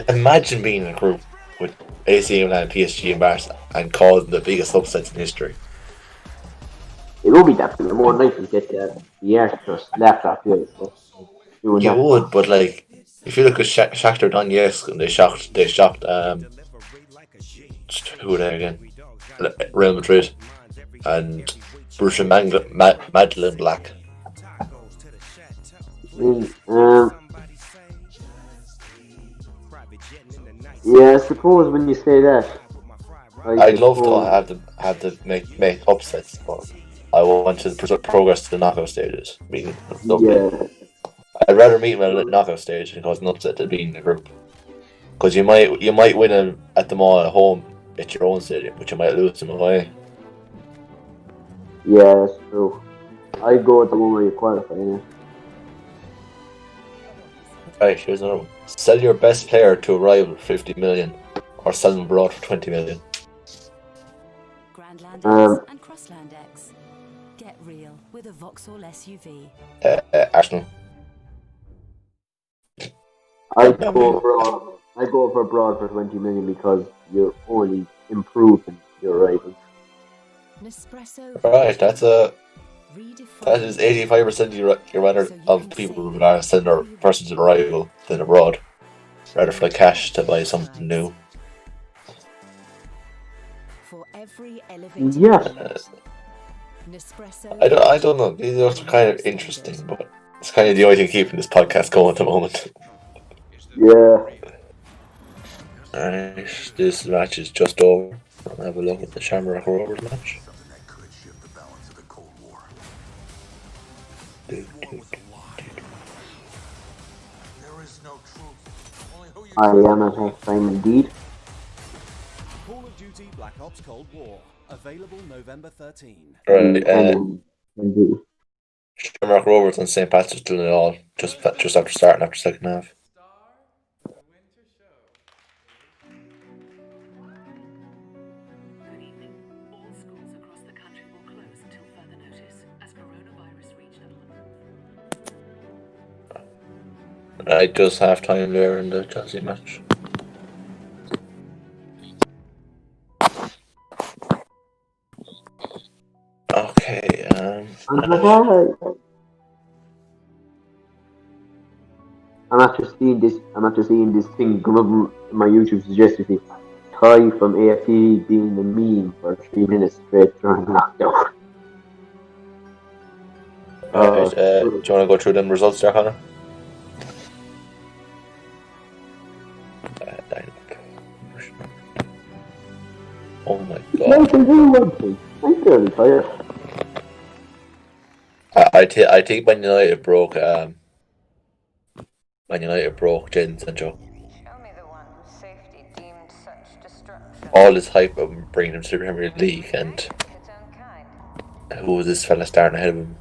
Imagine being in a group with AC Milan, PSG, and Barca and causing the biggest upsets in history. It would be definitely more likely to get the air just slapped off you. You would, but like, if you look at Shakhtar Donetsk, and they shocked who are they again? Real Madrid and Borussia Mönchengladbach. Yeah, I suppose when you say that, I'd love to have to make upsets, but I want to progress to the knockout stages. I'd rather meet them at the knockout stage and cause an upset than being in the group. Because you might win them at the mall at home at your own stadium, but you might lose them away. Yeah, that's true. I go with the one where you qualify, yeah. Right, here's another one. Sell your best player to a rival for 50 million, or sell them abroad for 20 million. Grandland and Crossland X. Get real with a Vauxhall SUV. Arsenal. I go for abroad for 20 million because you're only improving your rivals. Right, that is 85% of people who are sending their person to the rival than abroad, rather for the cash to buy something new. Yeah. I don't know. These are kind of interesting, but it's kind of the only thing keeping this podcast going at the moment. Yeah. Alright, this match is just over. I'll have a look at the Shamrock Rovers match. I am at half time indeed. Duty Black Ops Cold War. Available November 13. Right. Indeed. Shamrock Rovers and St. Patrick's doing it all just after starting after second half. Good evening. All schools across the country will close until further notice as coronavirus regional. Right, just half time there in the Chelsea match. Okay, I'm after seeing this thing come up in my YouTube suggestions. Ty from AFT being the meme for 3 minutes straight during lockdown. Right, do you want to go through them results there, Connor? Oh my god. I'm fairly tired. I think Man United broke Jadon Sancho. All this hype of bringing him to the Premier League, and who was this fella starting ahead of him?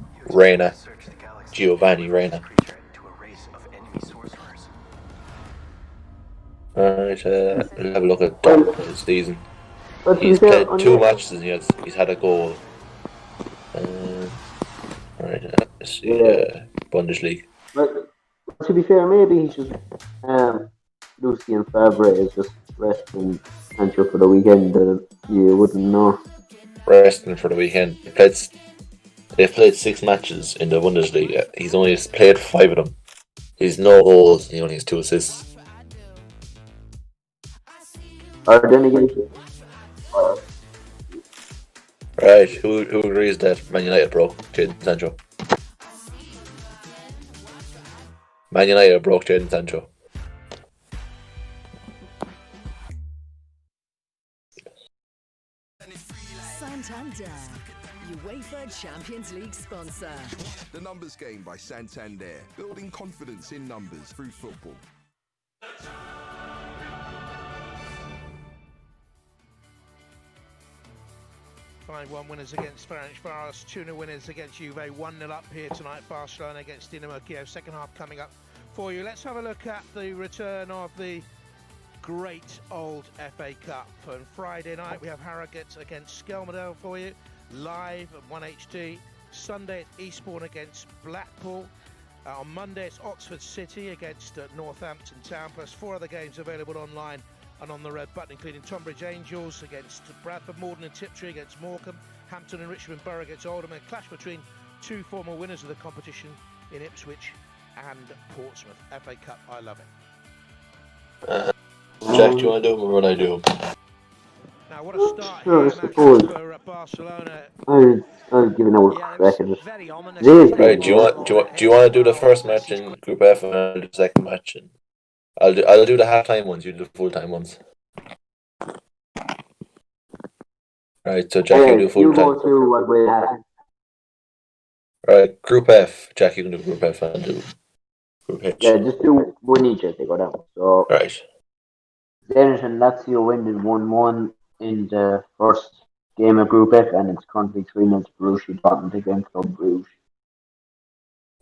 Giovanni Reina. Alright, let's have a look at Dortmund this season. He's played 2 matches and he's had a goal. Alright, let's see, Bundesliga. But to be fair, maybe he's just Lucien Favre is just resting Sancho for the weekend. You wouldn't know. Resting for the weekend. They've played 6 matches in the Bundesliga. He's only played 5 of them. He's no goals and he only has 2 assists. Or then again, right, who agrees that Man United broke Jadon Sancho? Man United broke Jadon Sancho. Santander, UEFA Champions League sponsor. The Numbers Game by Santander, building confidence in numbers through football. 5-1 winners against Ferencváros, 2-0 winners against Juve, 1-0 up here tonight, Barcelona against Dynamo Kyiv. Second half coming up for you. Let's have a look at the return of the great old FA Cup. On Friday night we have Harrogate against Skelmersdale for you, live at 1HD. Sunday it's Eastbourne against Blackpool. On Monday it's Oxford City against Northampton Town, plus 4 other games available online and on the red button, including Tonbridge Angels against Bradford, Morden and Tiptree against Morecambe, Hampton and Richmond Borough against Oldham, and a clash between 2 former winners of the competition in Ipswich and Portsmouth. FA Cup, I love it. Jack, do you want to do them or will I do them? Now, what a start sure, here, Max, for Barcelona. I'll give it a crack at it. Right, do you want to do the first match in Group F and I'll do the second match? And I'll do the half-time ones, you do the full-time ones. Right, so Jack, you do full-time. You go through what we have. Right, Group F. Jack, you can do Group F and I'll do Group H. Yeah, just do one each as they go down. So, right. Zenit and Lazio win 1-1 in the first game of Group F, and it's currently 3-0 to Borussia Dortmund against Club Brugge.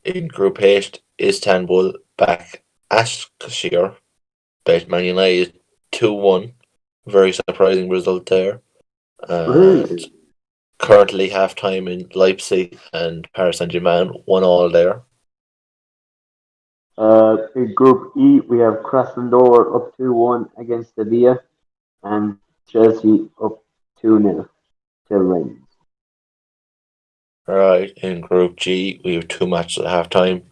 In Group H, Istanbul back Ashkashir beat Man United 2-1. Very surprising result there. And currently half time in Leipzig and Paris Saint-Germain 1-1 there. In Group E, we have Krasnodar up 2-1 against Sevilla, and Chelsea up 2-0 to Rennes. Right, in Group G, we have 2 matches at half time.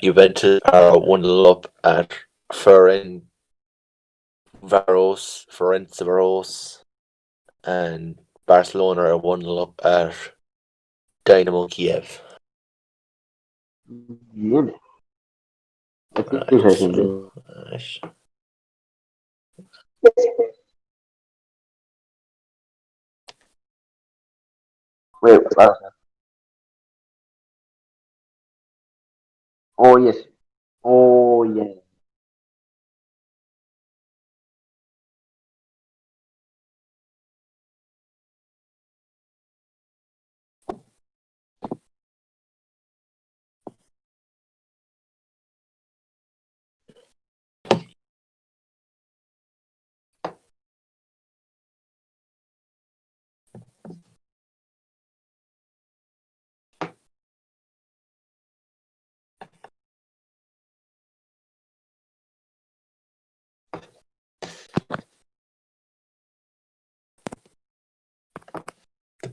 Juventus are 1-0 up at Ferencváros, and Barcelona are 1-0 up at Dynamo Kyiv. Yeah. That's interesting. Wait, oh yes. Oh yeah.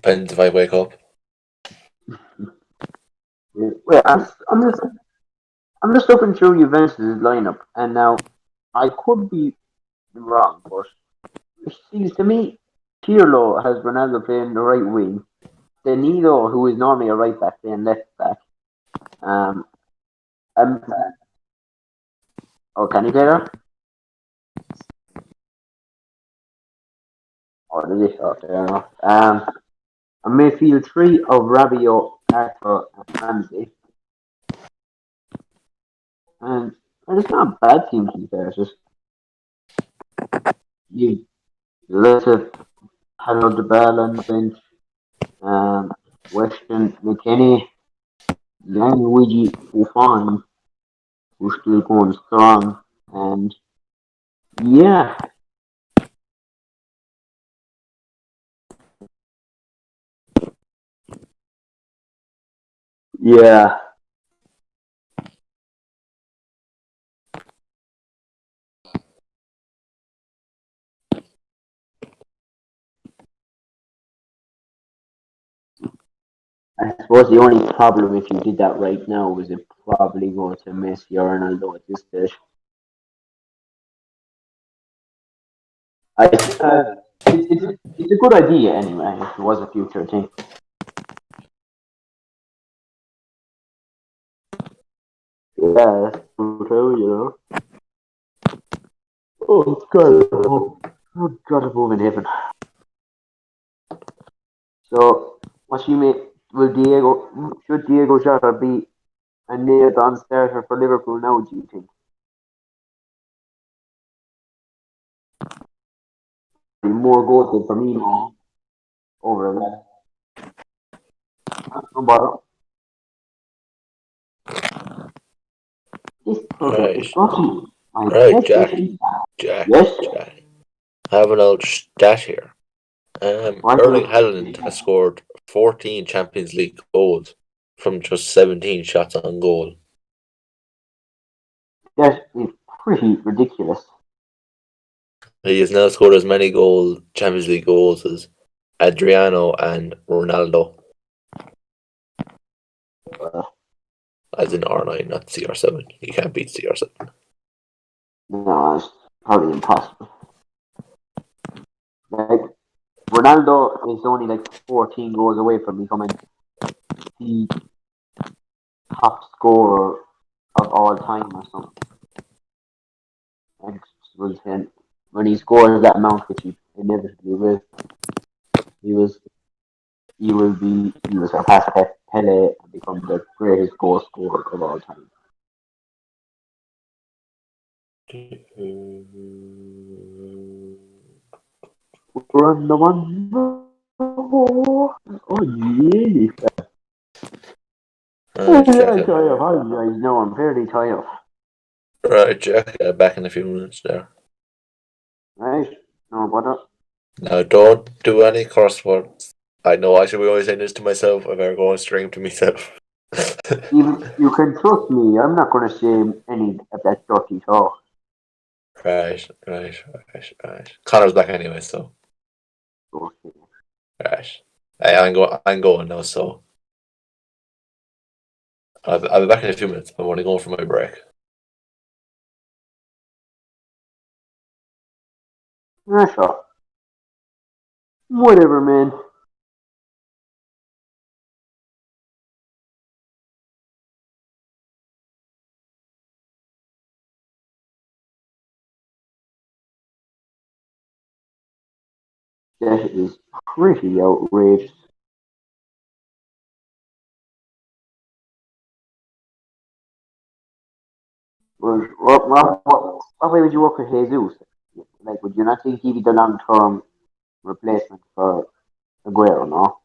Depends if I wake up. Wait, I'm just looking through Juventus' lineup, and now I could be wrong, but it seems to me Pirlo has Ronaldo playing the right wing. Danilo, who is normally a right back, playing left back. Um, oh, can you play that? Oh, did he? Oh, fair enough. A midfield three of Rabiot, Arthur, and Ramsey. And it's not a bad team to be fair. It's just you let it Hello the ball on the bench. Weston McKennie, Luigi Buffon, who's still going strong, and yeah. Yeah. I suppose the only problem if you did that right now is it probably going to miss your Ronaldo at this stage. It's a good idea anyway, if it was a future thing. Yeah, that's true, you know. Oh, God. Oh, God above in heaven. So, what you mean? Should Diego Jota be a nailed-on starter for Liverpool now, do you think? More goals than Firmino over that. No bother. This project is brought Right, Jack. Jack. Yes? Jack. I have an old stat here. Erling Haaland has scored 14 Champions League goals from just 17 shots on goal. That is pretty ridiculous. He has now scored as many Champions League goals as Adriano and Ronaldo. As in R9, not CR7. You can't beat CR7. No, it's probably impossible. Like, Ronaldo is only like 14 goals away from becoming the top scorer of all time or something. And when he scores that amount, which he inevitably will, he will surpass Pele and become the greatest goal scorer of all time. Run the one. Oh yeah. I'm tired. No, I'm fairly tired. Right, Jack. Back in a few minutes there. Right. No, what? Now, don't do any curse words. I know I should be always saying this to myself. I better go and stream to myself. You can trust me. I'm not going to say any of that dirty talk. Right. Connor's back anyway, so. Okay. Right. Hey, I'm going now, so. I'll be back in a few minutes. I'm only going for my break. Yeah, sure. Whatever, man. That is pretty outrageous. What way would you work with Jesus? Like, would you not think he'd be the long-term replacement for Aguero, no?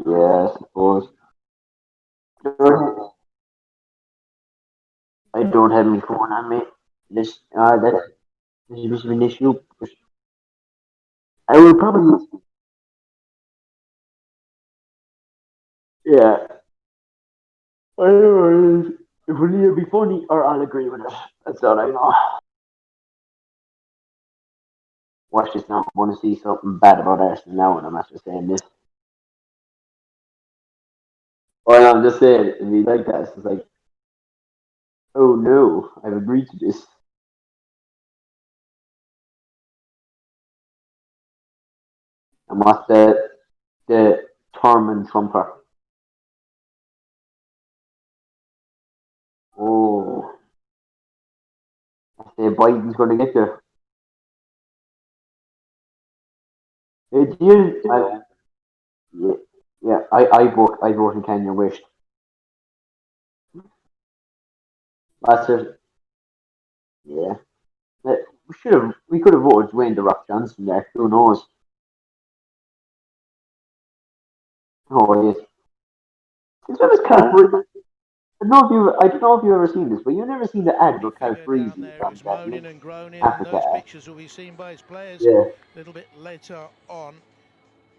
Yeah, I suppose. I don't have my phone on me. This is an issue. I will probably. Yeah. I don't know. If it'll either be funny or I'll agree with it. That's all I know. watch this now. I want to see something bad about Arsenal now, and I'm after saying this. Well, I'm just saying, if you like that, it's just like, oh no, I've agreed to this. And what's the term and trumper? Oh, I say Biden's going to get there. I vote in Kanye West. That's it. Yeah. We could have voted Dwayne The Rock Johnson there. Who knows? Oh, yes. It's always Calvary. I don't know if you've ever seen this, but you've never seen the ad for Calfreezy on that Moaning and groaning, Africa and those ad. pictures will be seen by his players Yeah. a little bit later on.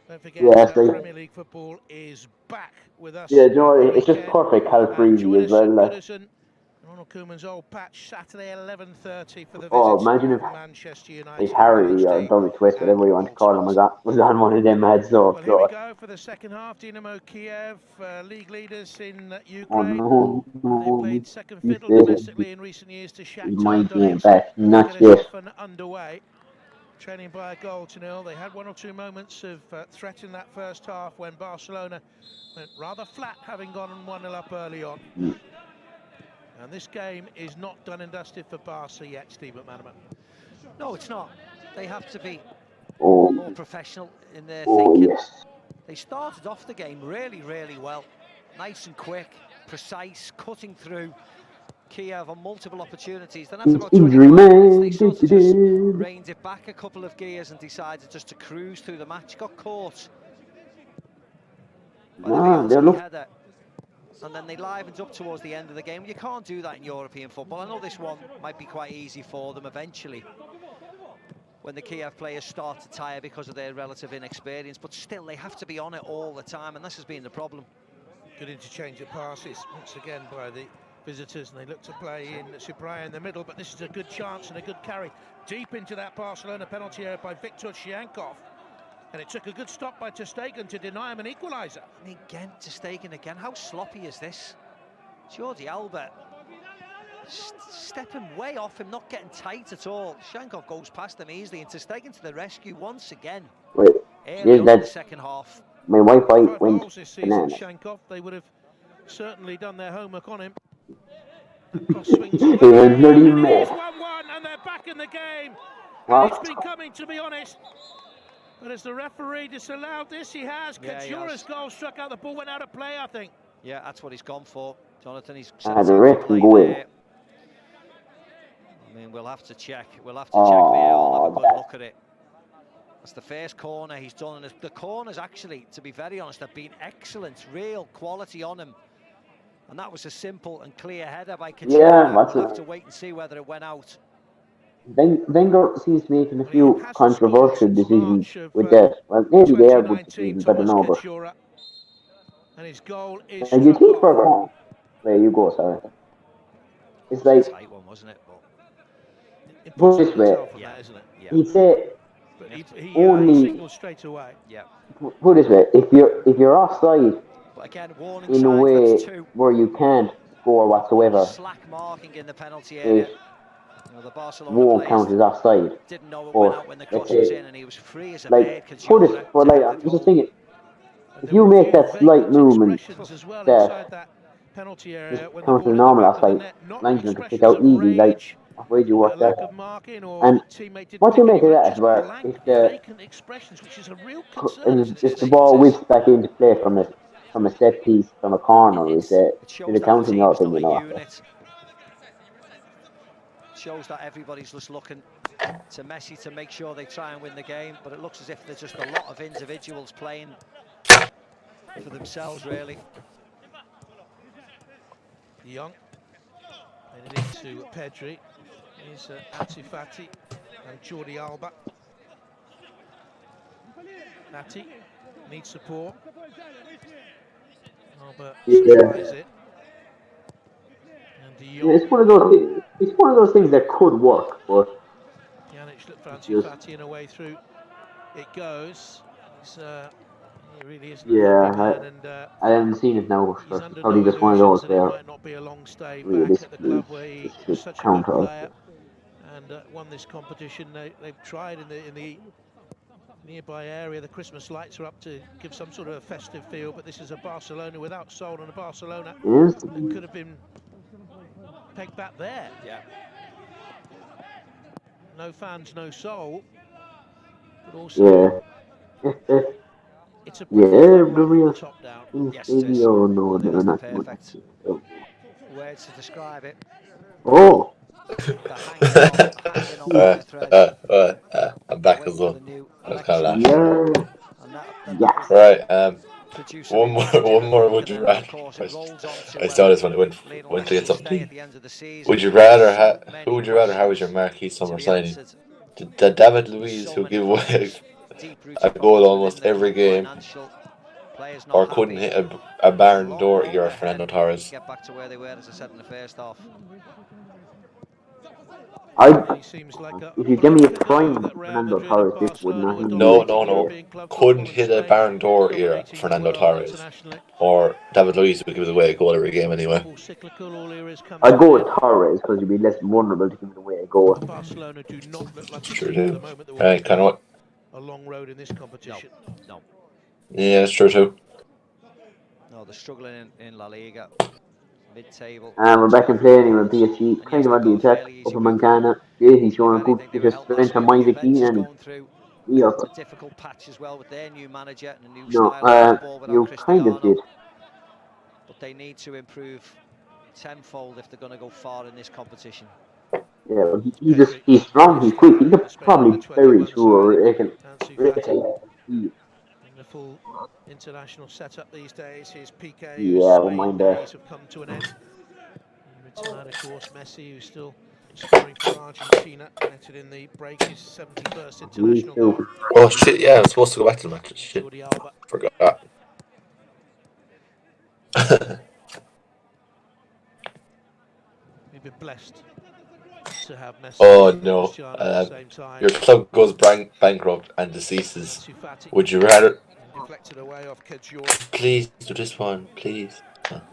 Don't forget, Yeah, it's like, Premier League football is back with us. yeah, you know, at the it's just weekend. perfect Calfreezy Join as us well. at Like, Goodison, Ronald Koeman's old patch, Saturday 11:30 for the oh, visits imagine of Manchester if United Harry or HD. Dummy Twist, whatever you want to call him, was on one of them ads. So, Well, here we go for the second half. Dynamo Kyiv, league leaders in Ukraine. Oh They no, played second you fiddle said domestically in recent years to you Shakhtar might get Donetsk back, to not get us yet. off and underway. Trailing by a goal to nil. They had one or two moments of threat in that first half when Barcelona went rather flat, having gone 1-0 up early on. Mm. And this game is not done and dusted for Barca yet, Steve McManaman. No, it's not. They have to be Oh, more professional in their oh thinking. yes. They started off the game really, really well. Nice and quick, precise, cutting through. Kyiv on multiple opportunities. Then after about Injury 25 minutes, they man. sort of just reined it back a couple of gears and decided just to cruise through the match. Got caught by the Bielski header. And then they livened up towards the end of the game. You can't do that in European football. I know this one might be quite easy for them eventually, when the Kyiv players start to tire because of their relative inexperience, but still they have to be on it all the time, and this has been the problem. Good interchange of passes once again by the visitors, and they look to play in Cyprian in the middle, but this is a good chance and a good carry deep into that Barcelona penalty area by Viktor Shyankov. And it took a good stop by ter Stegen to deny him an equaliser. I mean, again, ter Stegen again. How sloppy is this? Jordi Alba stepping way off him, not getting tight at all. Shyankov goes past him easily, and ter Stegen to the rescue once again. Wait, early on in the second half. My Wi-Fi 5 went goals this season, bananas. Shyankov. They would have certainly done their homework on him. That cross swings away, and it is 1-1, and they're back in the game. And it's been coming, to be honest. But as the referee disallowed this, he has. Kachura's goal struck out, the ball went out of play, I think. Yeah, that's what he's gone for, Jonathan. He's The ref can go in. there. I mean, we'll have to check. We'll have to check VAR and have a good look at it. That's the first corner he's done, and the corners actually, to be very honest, have been excellent, real quality on him. And that was a simple and clear header by Kachura. Yeah, that's we'll have to wait and see whether it went out. Wenger seems to be making a few controversial decisions with that. Well, maybe they are good decisions, I don't know, but and his goal is you think for where you go, sorry. It's like, a tight one, wasn't it? But put it this way, he'd say but he only signaled straight away. Yeah. Put it this way, if you're offside but again, warning in a signs, way that's two. where you can't score whatsoever, Slack marking in the penalty area. You know, the Barcelona won't count as offside. Didn't know it went out when the cross was in, and he was free as a bird. Put it, but like, I'm just thinking, if you make that slight movement, as well that inside that penalty area when the counts ball as in the normal back of the offside, net, not linesman can pick expressions out of easy, like, rage, why do you work lack that? of marking, or And teammate didn't what do you pick make of anyone, that, just where blank, if vacant expressions, which is a real concern. if the ball whips back into play from a set piece, from a corner, is it shows that count the in team your is still opinion? a Or unit. Shows that everybody's just looking to Messi to make sure they try and win the game, but it looks as if there's just a lot of individuals playing for themselves, really. Young, and it into Pedri. Here's Ansu and Jordi Alba. Nati needs support. Alba supplies it. And it's one of those things that could work, but Pjanic Looks look fancy fatty and away through it goes. He really isn't a happy man, and I haven't seen it now, he's but it's under probably no just one of those illusions that it where might not be a long stay back at the realistically club where he it's was just such a good counter player and won this competition. They've tried in the nearby area. The Christmas lights are up to give some sort of a festive feel, but this is a Barcelona without soul, and a Barcelona that could have been pegged back there. Yeah. No fans, no soul, but also it's a yeah, right the from the real top down. Yes, it is. studio, no, I think they're that's the not doing perfect that. words to describe it. Oh. The hanging on by a thread. I'm back as Waiting for well. the new I was kind of election. laughing. And that Yes. Right. produce a One new more. manager, One I more. think, Would and you then of rather? course it rolls on I to saw this when it Lionel went to get Messi's something. stay at the end of the season. Would you rather So who would you rather have as your marquee to summer be signing? answered. The David Luiz So who many give away problems, a deep-rooted goal problems within almost the every club, game, financial, players not or couldn't happy. hit a There's a barn long door road era ahead Fernando to Torres? get back to where they were, as I said in the first half. If you give me a prime Fernando Torres, this would not even be a No. Couldn't hit a barn door era Fernando Torres, or David Luiz who gives away a goal every game anyway. I'd go with Torres because you'd be less vulnerable to giving away a goal. Barcelona do not look like a Sure team at do. the moment that will Right, kind of what? a long road in this competition. No. Yeah, that's true too. No, they're struggling in La Liga, mid-table. And we're back in play anyway, PSG, kind of on the attack, Upper Mancana. Yeah, he's showing a good bit of strength on Moise Keane and a difficult patch as well with their new manager and a new no, style of football without you kind of Cristiano. did. But they need to improve tenfold if they're going to go far in this competition. Yeah, he's strong, he's quick, he could probably bury through or he can In the full international setup these days, his PK won't Spain mind that. days have come to an end. He retired, of course. Messi, who's still scoring for Argentina, netted in the break, his 71st international goal. Oh shit! Yeah, I'm supposed to go back to the match. Shit, forgot. We've been blessed to have Messi Oh no! Cristiano at the same time. Your club goes bankrupt and deceases. Would you rather? Deflected away off Please do this one, please.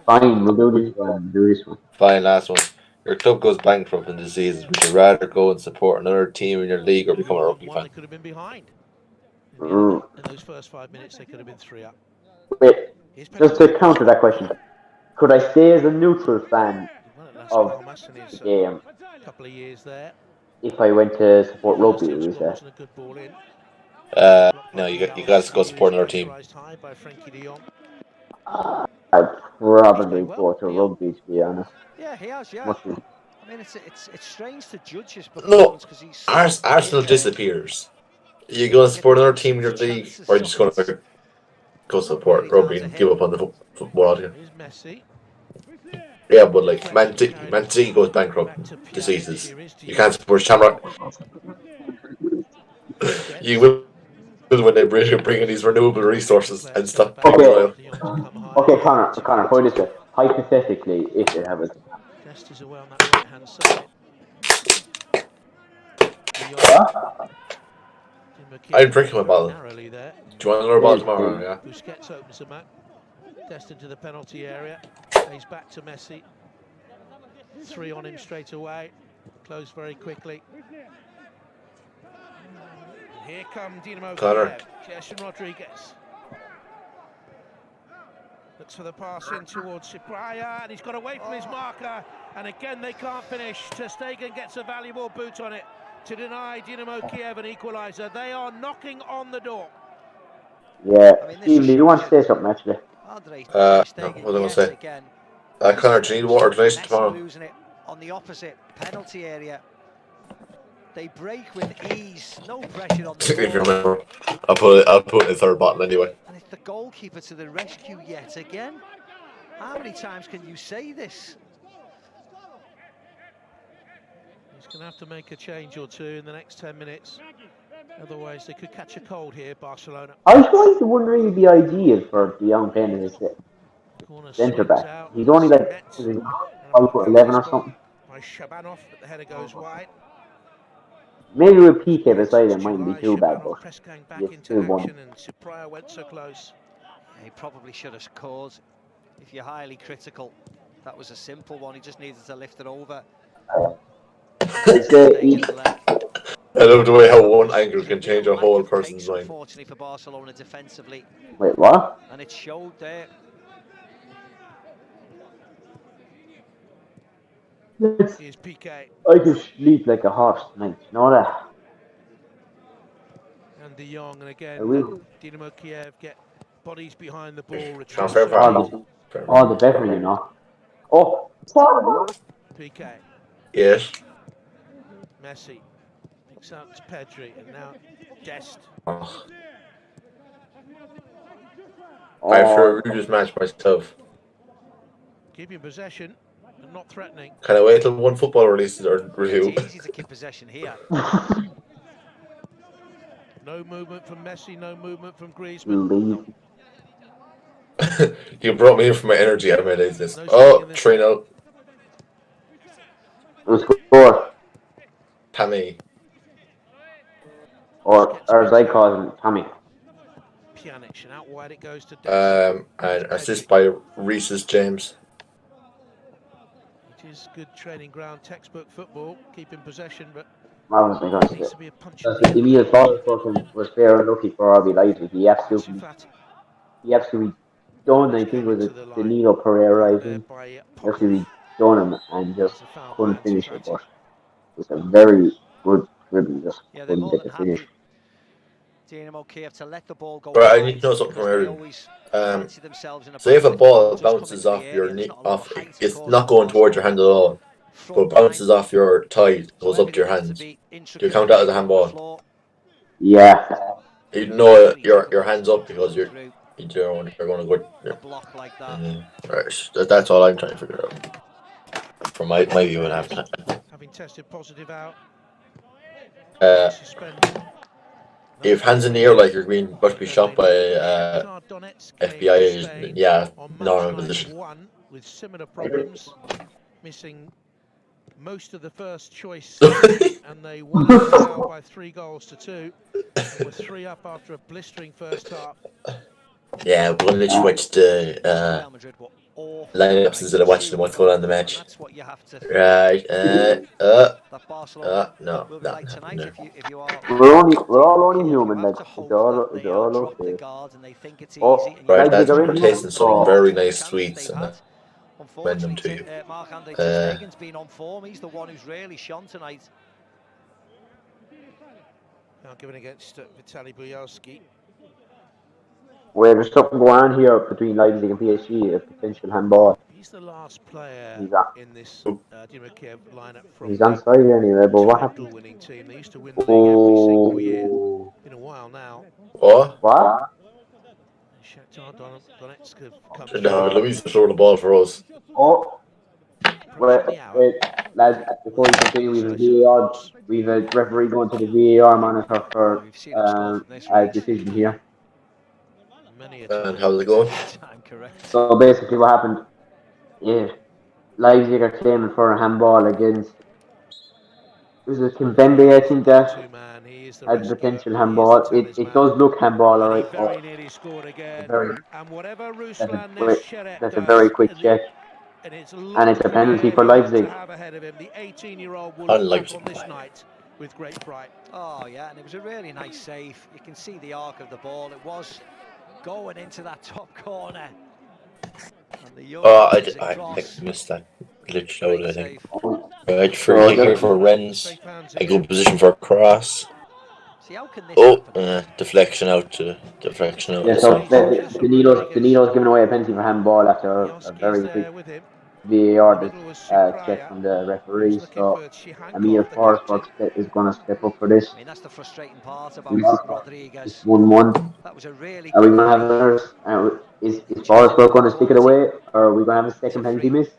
Fine, we'll do this one. Fine, last one. Your club goes bankrupt and deceases. Would you rather go and support another team in your league or become a rugby fan? They could have been behind. In those first 5 minutes, they could have been 3 up. Wait, just to counter that question, could I stay as a neutral fan of the game couple of years there if I went to support rugby? Is that? No, you got to go support another team. I'd probably go to rugby, to be honest. Yeah, he has. Yeah. Must be. I mean, it's strange to judge his No, performance because he's Arsenal disappears. You go and support another team in your league, or you just going to go support rugby and give up on the football altogether? Yeah, but like Man City goes bankrupt, deceases. You can't support Shamrock. You will when they bring in these renewable resources and stop paying oil. Okay, Connor, point this way. Hypothetically, if it happens. Dest is away on that right hand side. I'm drinking my bottle. Do you want another bottle tomorrow? Yeah. Busquets opens the map. Dest into the penalty area. He's back to Messi. 3 on him straight away. Closed very quickly. Here come Dynamo Kyiv. Jason Rodriguez. Looks for the pass in towards Cipraya, and he's got away from his marker. And again, they can't finish. Ter Stegen gets a valuable boot on it to deny Dynamo Kyiv an equaliser. They are knocking on the door. Yeah, Steve, do you want to say something actually? No, what am I going to say? Connor, do you need water donation tomorrow? Losing it on the opposite penalty area. They break with ease, no pressure on the If you remember, I'll put it in the third bottle anyway. And it's the goalkeeper to the rescue yet again. How many times can you say this? He's going to have to make a change or two in the next 10 minutes. Otherwise, they could catch a cold here, Barcelona. I was going to wondering if the idea for the young pen is centre back. He's only like 5'11" or something. By Shabanov, but the header goes wide. Maybe with PK beside him mightn't be too bad, but it's still one. And Supriya went so close. He probably should have scored. If you're highly critical, that was a simple one. He just needed to lift it over. I love the way how one angle can change a whole person's mind. Unfortunately for Barcelona defensively. Wait, what? And it showed there. Here's PK. I could sleep like a horse tonight, you know that? And De Jong, and again, Dynamo Kyiv get bodies behind the ball. All the better, you know. Oh, PK. Yes. Messi picks up to Pedri, and now Dest. Oh. I'm sure we just match myself. Keeping possession, but not threatening. Can I wait till one football releases or review? It's easy to keep possession here. No movement from Messi, no movement from Griezmann. You brought me in for my energy. I made this. Oh, 3-0. Who's score? Tammy. Or as I call him, Tommy. Pjanic, and out wide it goes to Dest. And assist by Reese's James. It is good training ground, textbook football, keeping possession, but Obviously, needs to be a punch. the Emil Forsberg was fair and lucky for RB Leipzig. He absolutely done. I think it was a Danilo Pereira. I think absolutely done him and just couldn't finish it. But it's a very good dribble, just couldn't get the finish. Dynamo Kyiv to let the ball go. But I need to know something from Aaron. Say if a ball bounces off your knee, it's not going towards your hand at all, but bounces off your thigh, goes up to your hands. Do you count that as a handball? Yeah. You know your hands up because you're going to go. Yeah. Block like that. Right, that's all I'm trying to figure out. From my view, and having tested positive out. If hands in the air like you're being about to be shot by FBI, yeah, normal position. With similar problems, missing most of the first choice, and they won it by 3-2. They were 3 up after a blistering first half. Yeah, when they switched lineups instead of watching what's going on in the match. Right, no. We're all only human, like, it's all okay. Oh, right, that's for tasting some very nice sweets and recommend them to you. Marc-Andre ter Stegen's been on form. He's the one who's really shone tonight. Now given against Vitaly Bujalski. Well, there's something going on here between Leipzig and PSG, a potential handball. He's the last player in this Dynamo Kyiv lineup from he's on side anyway, but what happened? Winning team. They used to win the league every single year. Been a while now. What? Shakhtar Donetsk have come. No, Louise is throwing the ball for us. Oh. Wait, lads, before we continue, we've a referee going to the VAR monitor for a decision here. And how's it going? So basically what happened, Leipzig are claiming for a handball against, was it Kimpembe, I think that had the potential handball. It does look handball, alright. That's a very quick check. And it's a penalty for Leipzig. On Leipzig. With great pride. Oh yeah, and it was a really nice save. You can see the arc of the ball. It was going into that top corner. I missed that glitch out, I think. Right, free here for Rennes. A good position for a cross. Deflection out. Yeah, so Danilo's giving away a penalty for handball after a very quick VAR check from the referee. So Emil Forsberg is going to step up for this. I mean, that's the frustrating part about Rodriguez. It's 1-1. That was a really are we going to have another? Is Forsberg going to stick it away, or are we going to have a second penalty miss?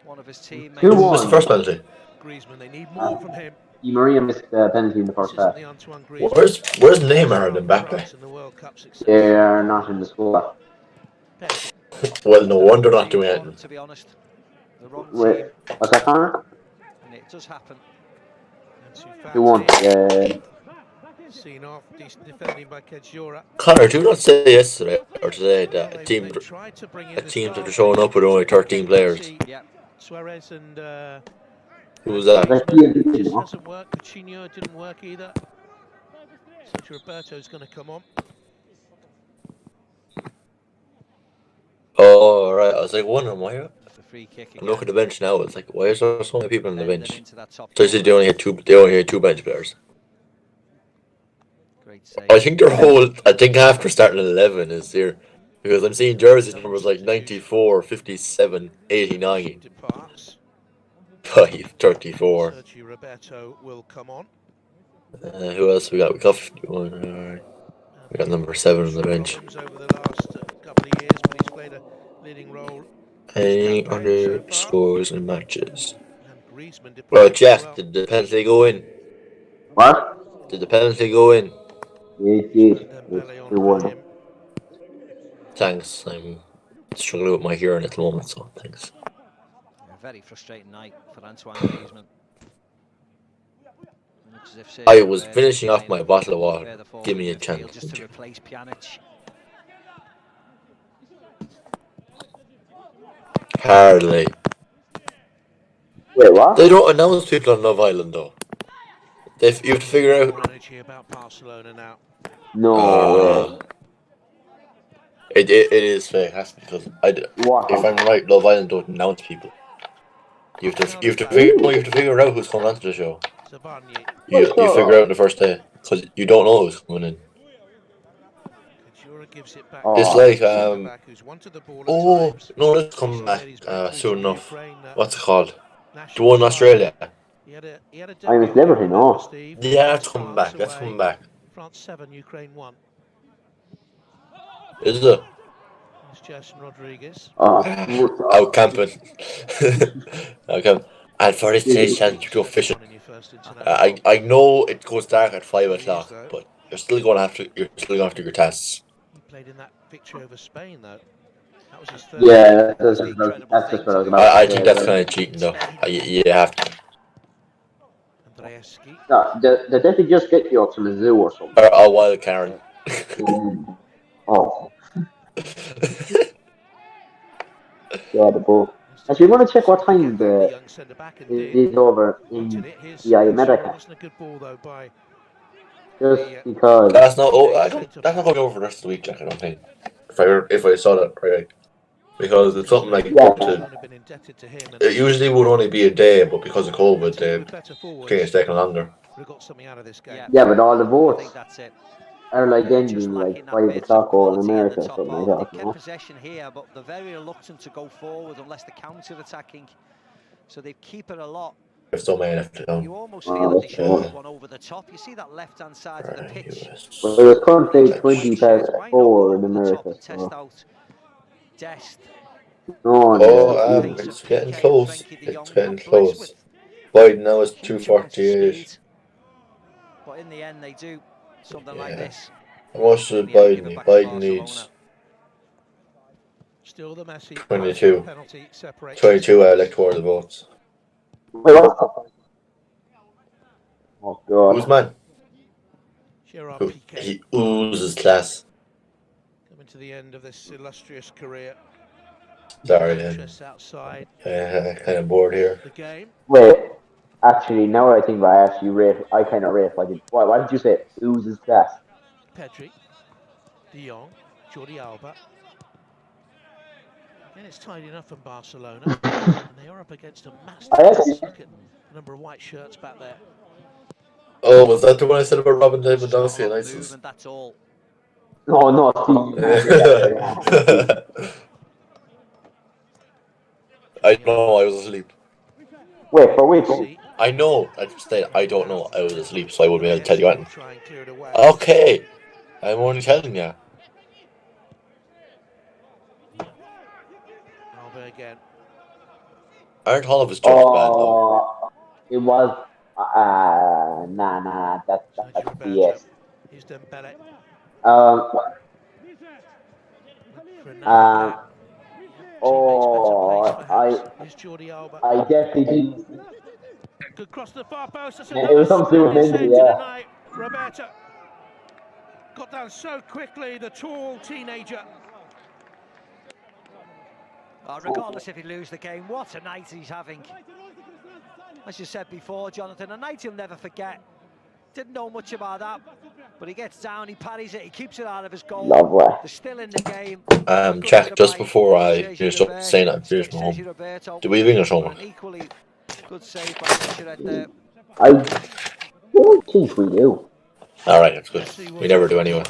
One of his teammates. 2-1. Who missed the first penalty? Griezmann, they need more from him. Di Maria missed the penalty in the first half. Where's Neymar and Mbappe? They are not in the squad. Well, no wonder not doing anything. To be honest, the wrong Wait, team. what's that, Connor? And it does happen. 2-1. Seen off, decent defending by Kedzora. Connor, do not say yesterday or today that teams are showing up with only 13 players. Yeah. Suarez and Who was that? it just hasn't worked. Coutinho didn't work either. Sergio Roberto's going to come on. Oh, right. I was like, wondering why. The free kick again. Look at the bench now. It's like, why is there so many people on the bench? So they only had two bench players. Great save. I think I think after starting at 11 is here. Because I'm seeing jerseys numbers like 94, 57, 89, 5, 34. Sergio Roberto will come on. Who else we got? We got 51. Alright. We got number 7 on the bench. Over the last couple of years, but he's played a leading role. Any other scores and matches? Well, Jeff, did the penalty go in? What? Did the penalty go in? It did. It's 2-1. Thanks. I'm struggling with my hearing at the moment, so thanks. A very frustrating night for Antoine Griezmann. I was finishing off my bottle of water. Give me a chance. Just to replace Pjanic. Hardly. Wait, what? They don't announce people on Love Island, though. You have to figure out. About Barcelona now. No. It is fake, because if I'm right, Love Island don't announce people. You have to figure out who's coming onto the show. You figure out the first day, because you don't know who's coming in. It's like oh no, it's coming back soon enough. What's it called? The one in Australia. I'm a celebrity, no. Yeah, it's coming back. That's coming back. France 7, Ukraine 1. Is it? It's Jason Rodriguez. Out camping. Okay. And for this today's chance to go fishing. I know it goes dark at 5 o'clock, but you're still going to have to do your tests. He played in that victory over Spain, though. That was his third. Yeah, that's just what I was about to say. I think that's kind of cheating, though. You have to. No, they definitely just get you up from a zoo or something. Or a wild Karen. Oh. Yeah, the ball. Actually, you want to check what time the is over in the America? Just because that's not going over the rest of the week, Jack. I don't think. If I saw that right, because it's something like it usually would only be a day, but because of COVID, the thing is taking longer. Yeah, but all the votes are like ending like 5 o'clock over in America, something like that. They get possession here, but they're very reluctant to go forward unless they're counter-attacking. So they keep it a lot. There's so many left to go. You almost feel that they should put one over the top. You see that left-hand side of the pitch. Well, it was currently 20 past 4 in America. So. It's getting close. It's getting close. Biden now is 248. But in the end, they do something like this. How much does Biden need? Biden needs Still the Messi 22. 22 electoral votes. Oh God. Who's man? He oozes class. Coming to the end of this illustrious career. Sorry, man. Outside. Kind of bored here. The game. Wait, actually, now I think I actually rate. I kind of rate. Why did you say oozes class? Pedri, De Jong, Jordi Alba. Again, it's tight enough from Barcelona, and they are up against a massive. Look at the number of white shirts back there. Oh, was that the one I said about Robin Lewandowski and ISIS? That's all. No, no. I know, I was asleep. Wait, for which? I know. I just said I don't know. I was asleep, so I wouldn't be able to tell you anything. Okay, I'm only telling you. Again. Aren't all of his jokes bad though? It was. That's BS. He's done better. I definitely didn't. Good cross to the far post. That's Yeah, it another was something with splendid Mendy, save yeah. tonight. Roberta got down so quickly, the tall teenager. Regardless if he loses the game, what a night he's having. As you said before, Jonathan, a night he'll never forget. Didn't know much about that, but he gets down, he parries it, he keeps it out of his goal. Lovely. They're still in the game. Jack, just before I finish up saying that I'm finished my home, do we have English homework? Equally good save by Michelet there. I don't think we do. Alright, that's good. We never do anyway.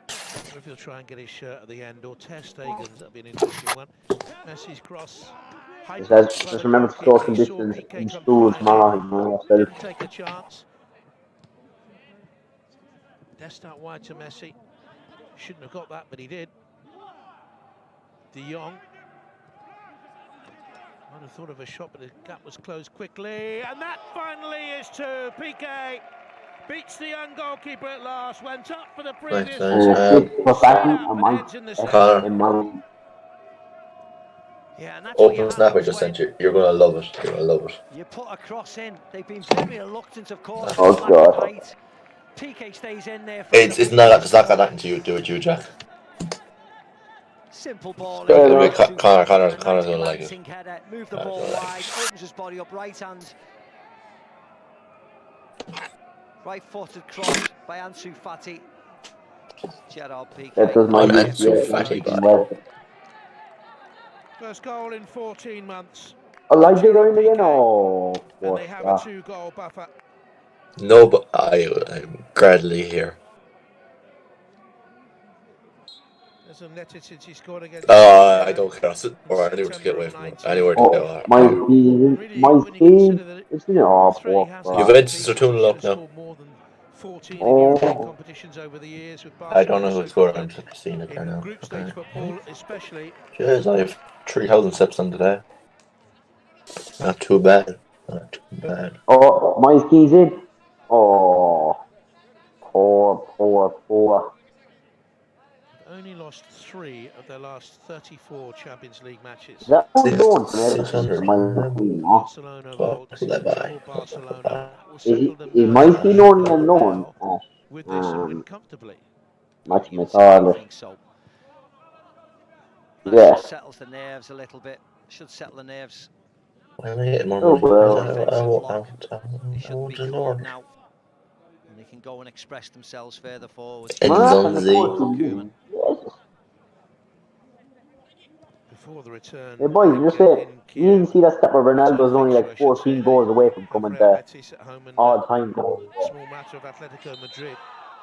If he'll try and get his shirt at the end, or Ter Stegen's, that'll be an interesting one. Messi's cross. Just remember to score some distance in school tomorrow. Didn't take a chance. Dest out wide to Messi. Shouldn't have got that, but he did. De Jong. Might have thought of a shot, but the gap was closed quickly. And that finally is to Piqué. Beats the young goalkeeper at last. Went up for the previous. Open snap I just sent you. You're gonna love it. You're gonna love it. You put a cross in. They've been very reluctant, of course. Oh God. Piqué stays in there. It's not that, does that got nothing to do with you, Jack? Simple ball. Connor's gonna like it. Move the ball wide. Opens his body up. Right hand. Right-footed cross by Ansu Fati. Gerard Piqué. That was my Ansu Fati. First goal in 14 months. I like it going again. Oh, and they have a 2-goal buffer. No, but I'm gradually here. Hasn't netted since he scored against. I don't care. Or anywhere to get away from him. Anywhere to go. My team. It's been Juventus are 2-0 up now. 14 European competitions over the years with Barcelona. I don't know who scored. I'm just seeing it there now. Group stage football, especially. Cheers, I have 3,000 steps on today. Not too bad. Not too bad. Oh, my skis in. Oh, poor. Only lost 3 of their last 34 Champions League matches. That was going 600. Barcelona is my team only alone with this and win comfortably. Much Metall. Yeah. Settles the nerves a little bit. Should settle the nerves. Why am I getting more money? I want to know now. And they can go and express themselves further forward. Before the return. Hey boys, just say, you didn't see that step where Ronaldo's only like 14 goals away from coming to all-time goal. Small matter of Atletico Madrid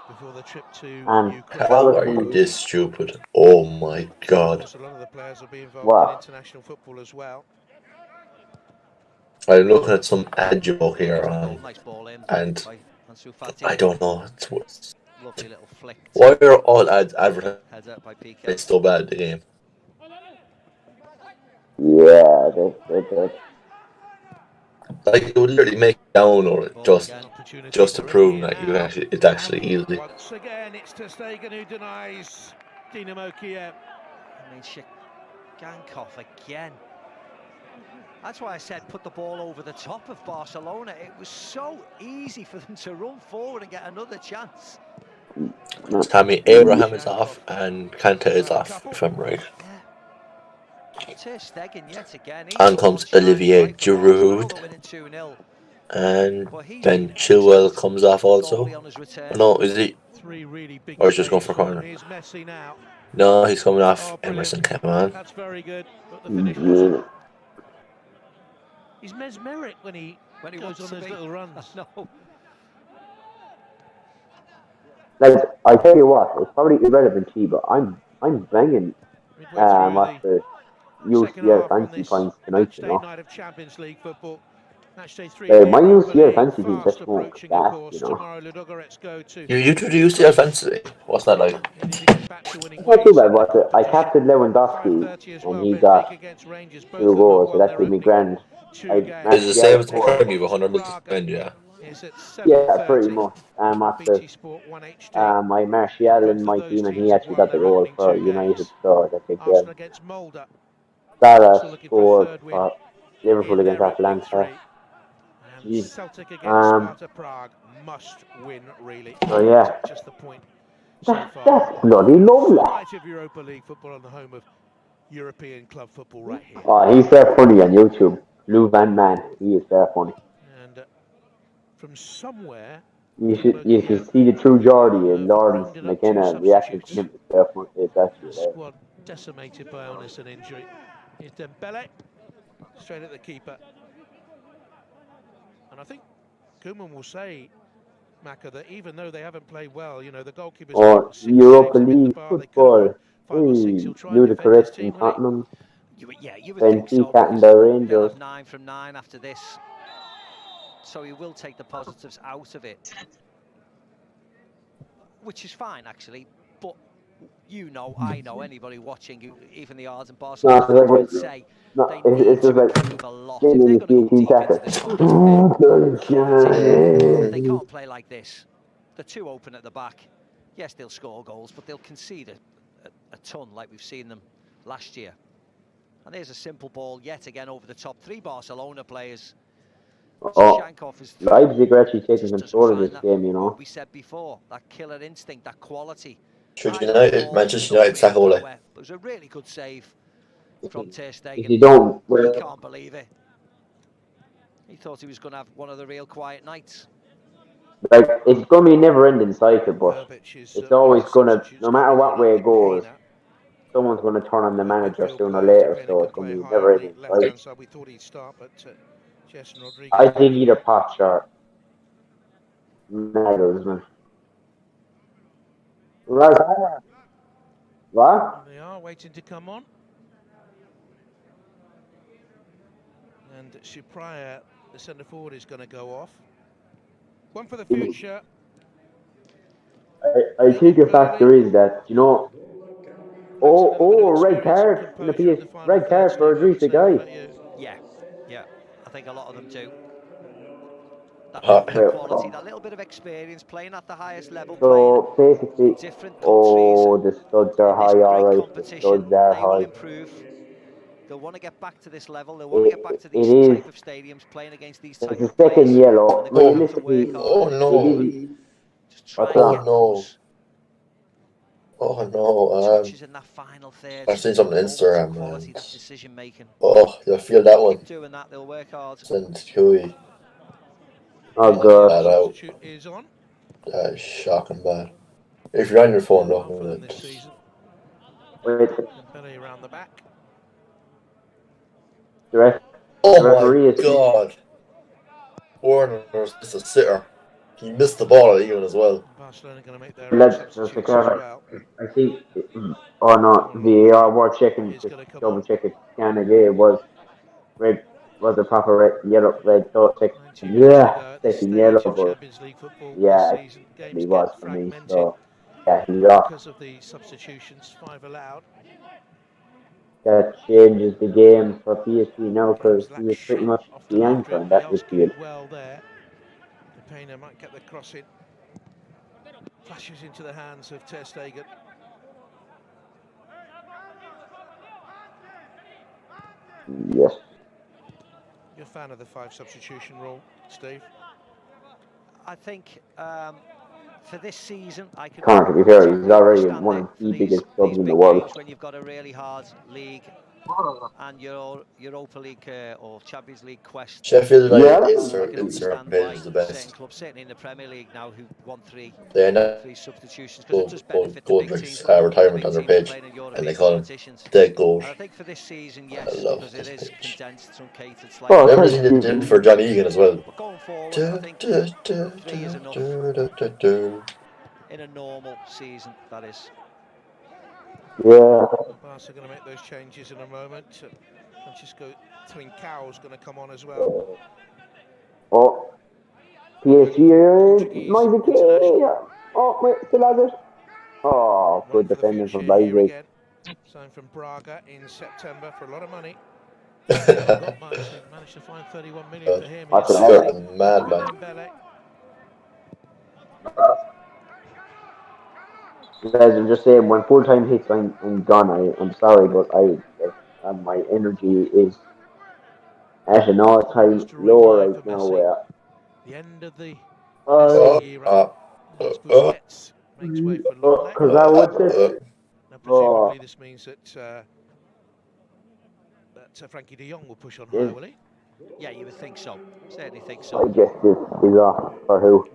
before the trip to Ukraine. How are you this stupid? Oh my God. A lot of the players will be involved in international football as well. I'm looking at some ad joke here and I don't know. Why are all ads advertised so bad at the game? Yeah, they Like it would literally make it down or just to prove that it's actually easy. Once again, it's Ter Stegen who denies Dynamo Kyiv. I mean, Gankov again. That's why I said put the ball over the top of Barcelona. It was so easy for them to run forward and get another chance. Tammy Abraham is off and Kanta is off, if I'm right. Ter Stegen yet again. On comes Olivier Giroud. And Ben Chilwell comes off also. No, is he? Or is just going for a corner? No, he's coming off. Emerson, come on. That's very good, but the finish wasn't. He's mesmeric when he goes on those little runs. No. Like, I tell you what, it's probably irrelevant to you, but I'm banging after UCL fancy points tonight, you know. Night of Champions League football. Match day 3. My UCL fancy team just won't gas, you know. You do the UCL fancy? What's that like? It's not too bad, but I captained Lewandowski and he got 2 goals, so that gave me grand. Is it the same as the Premier League, 100 million spend, yeah? Yeah, pretty much. After my Martial in my team, and he actually got the goal for United, so that's a good game. Salah scored for Liverpool against Atlanta. Jeez. Celtic against Sparta Prague must win, really. So yeah. That's just the point so far. That's bloody lovely. Full night of Europa League football on the home of European club football right here. Oh, he's very funny on YouTube. Blue Van Man. He is very funny. And from somewhere, You should see the true Geordie and Lawrence McKenna reacting to him. It's very funny. It's actually squad decimated by illness and injury. Here's Dembele, straight at the keeper. And I think Koeman will say, Macca, that even though they haven't played well, you know, the goalkeepers... Or Europa League football. New the correction, Tottenham. Benfica and the Rangers. 9 from 9 after this. So he will take the positives out of it. Which is fine, actually. But you know, I know, anybody watching, even the Ards and Barcelona would say they need to improve a lot. If they're going to go deep into this competition, they can't play like this. They're too open at the back. Yes, they'll score goals, but they'll concede a ton like we've seen them last year. And there's a simple ball yet again over the top. 3 Barcelona players. Leipzig are actually taking control of this game, you know. What we said before, that killer instinct, that quality. Manchester United sack Ole. It was a really good save from Ter Stegen. If you don't, He can't believe it. He thought he was going to have one of the real quiet nights. Like, it's going to be a never-ending cycle, but it's always going to, no matter what way it goes, someone's going to turn on the manager sooner or later, so it's going to be never-ending cycle. We thought he'd start, but I think either Poch or Meadows, man. Right. What? They are waiting to come on. And Shipraya, the centre forward, is going to go off. One for the future. I think the factor is that, you know, red card in the PS, red card for Idrissa Gueye. Yeah, I think a lot of them do. That quality, that little bit of experience, playing at the highest level. So basically, the studs are high, alright. The studs are they will high. improve. They'll want to get back to this level. They'll want to get back to these type of stadiums, playing against these type of players. It's the second yellow. Oh no! Just try Oh no! Oh no! Touches in that final third. I've seen something on Instagram, quality, man. that decision making. Oh, you'll feel that one. Keep doing that, they'll work hard. Send Huey. Oh god. That out. Is on. That is shocking bad. If you're on your phone, look at it. Belly around the back. Oh my god! Warner's just a sitter. He missed the ball even as well. Barcelona going to make their I think. Oh no, VAR were checking, double checking. Canada was red. Was a proper red, yellow, red. Yeah, second yellow, but yeah, he was for me. So yeah, he's off. Because of the substitutions, 5 allowed. That changes the game for PSG now because he was pretty much the anchor in that midfield. Well there. Pena might get the cross in. Flashes into the hands of Ter Stegen. Yes. You're a fan of the 5 substitution rule, Steve? I think for this season, I can. Connor, to be fair, he's already one of the biggest clubs in the world. When you've got a really hard league and your Europa League or Champions League quest. Sheffield United Instagram page is the best. Clubs, certainly in the Premier League now, who won 3 substitutions because it does Gold benefit the big teams. retirement on their page, and they call him Dead Gold. I think for this season, yes, I love because it is this condensed, truncated slightly. Remember he did for Johnny Egan as well. But going forward, I think 3 is enough in a normal season, that is. Yeah. Barca are going to make those changes in a moment. Francisco Trincão's going to come on as well. Oh, PSG, oh, wait, still has it. Oh, good defending from Leipzig. Signed from Braga in September for a lot of money. Not much. They managed to find 31 million for him. That's a madman. Guys, I'm just saying, when full-time hits, I'm gone. I'm sorry, but my energy is at an all-time low right now. Where The end of the Oh, Messi era. As Busquets makes way for Longley. because I would say. Now, presumably, this means that Frankie de Jong will push on higher, will he? Yeah, you would think so. Certainly think so. I guess this is off for who?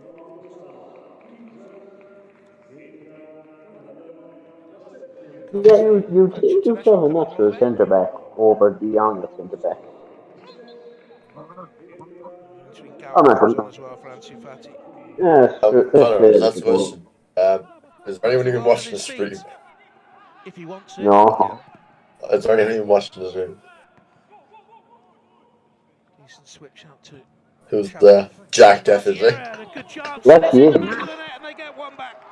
Yeah, you think you have a natural centre back over the younger centre back. I'm not on as well for Ansu Fati. Yeah, Connor, that's the question. Is there anyone even watching the stream? If he wants it. No. Is there anyone even watching the stream? Decent switch out to Who's Jack, definitely. That's you. And they get one back.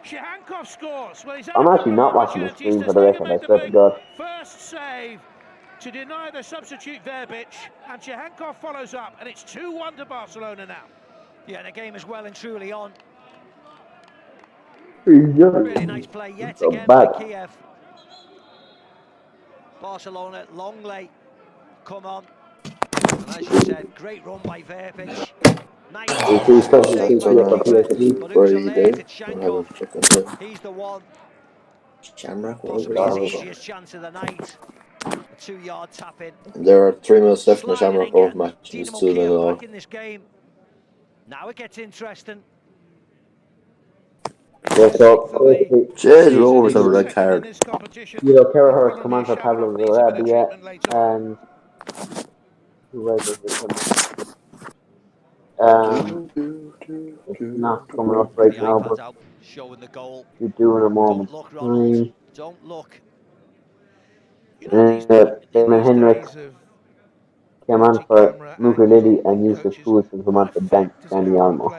Shahankov scores. Well, he's I'm actually not watching the stream for the record, I swear to God. First save to deny the substitute Verbic, and Shahankov follows up, and it's 2-1 to Barcelona now. Yeah, the game is well and truly on. Yeah. Really nice play yet again by Kyiv. Barcelona, Longley, come on. And as you said, great run by Verbic. Nice save by the keeper. But who's alert? It's Shankov. He's the one. Possibly his easiest chance of the night. A 2-yard tap in. There are 3 minutes left in the Shamrock Rovers match. It's Dynamo 2-0 Kyiv all. back in this game. Now it gets interesting. Yeah, so Jeez, Rovers have a red card. You know, Kerahurst come on for Pablo Zarabia and who was it? It's not coming up right now, but showing the goal. you're doing a moment. Don't look, Ronald. Don't look. Damon Henrik came on for Luca Lilly and Yusuf Poulsen come on for Danny Almo.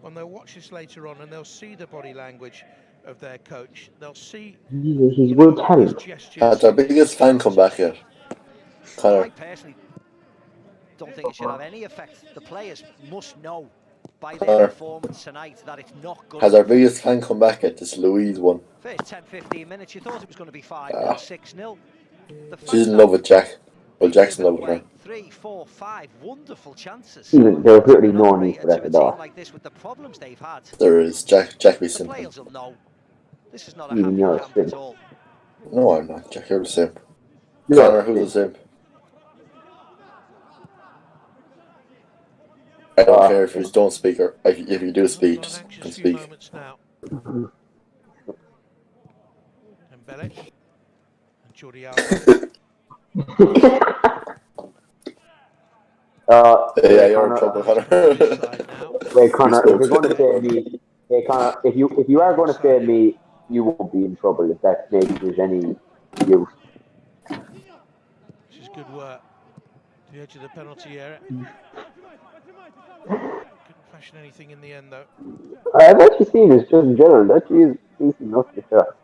When they'll watch this later on and they'll see the body language of their coach, they'll see He's world talent. That's our biggest fan come back yet. Connor. I personally don't think it should have any effect. The players must know by their performance tonight that it's not good. Has our biggest fan come back yet? This Louise one. First 10-15 minutes, you thought it was going to be 5-0, 6-0. She's in love with Jack. Well, Jack's in love with her. 3, 4, 5 wonderful chances. Even there's really no need for that at all. Like this with the problems they've had. There is. Jack be The simple. players will know. This is not a Even happy you're camp a at all. No, I'm not. Jack, you're the same. Yeah. Connor, who's the same? I don't care if you don't speak or if you do speak, just can speak. And Belic and Jordi Alba. Yeah, you're in trouble, Connor. Wait, Connor, if you're going to say me, hey, Connor, if you are going to say me, you won't be in trouble if that maybe there's any use. This is good work. To the edge of the penalty area. Couldn't fashion anything in the end, though. I've actually seen this just in general. That is decent enough to shot.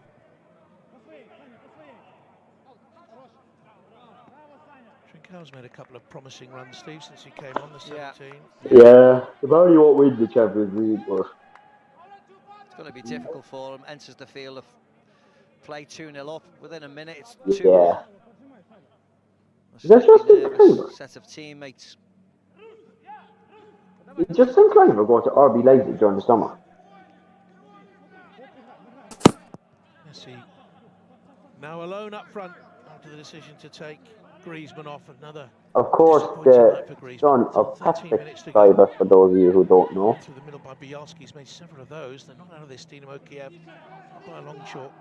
Trincão's made a couple of promising runs, Steve, since he came on the 17. Yeah, the Barney won't win the Champions League, but It's going to be difficult for him. Enters the field of play 2-0 up. Within a minute, it's 2-1. yeah. Is that just nervous set of teammates. Justin Clive are going to RB Leipzig during the summer. Messi now alone up front after the decision to take Griezmann off. Another. Of course, the son of Patrick Cyber, for those of you who don't know. Through the middle by Bialski, he's made several of those. They're not out of this Dynamo Kyiv, not by a long shot.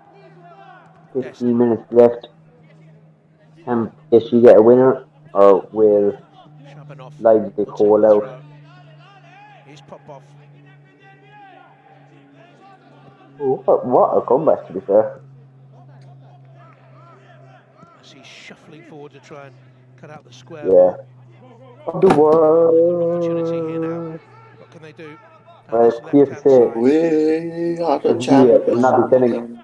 15 minutes left. Can she get a winner, or will Leipzig hold out? He's pop off. Oh, what a comeback, to be fair. As he's shuffling forward to try and cut out the square. Yeah. Of the world. Opportunity here now. What can they do? Well, it's clear to say. We are the champions. Will not be sending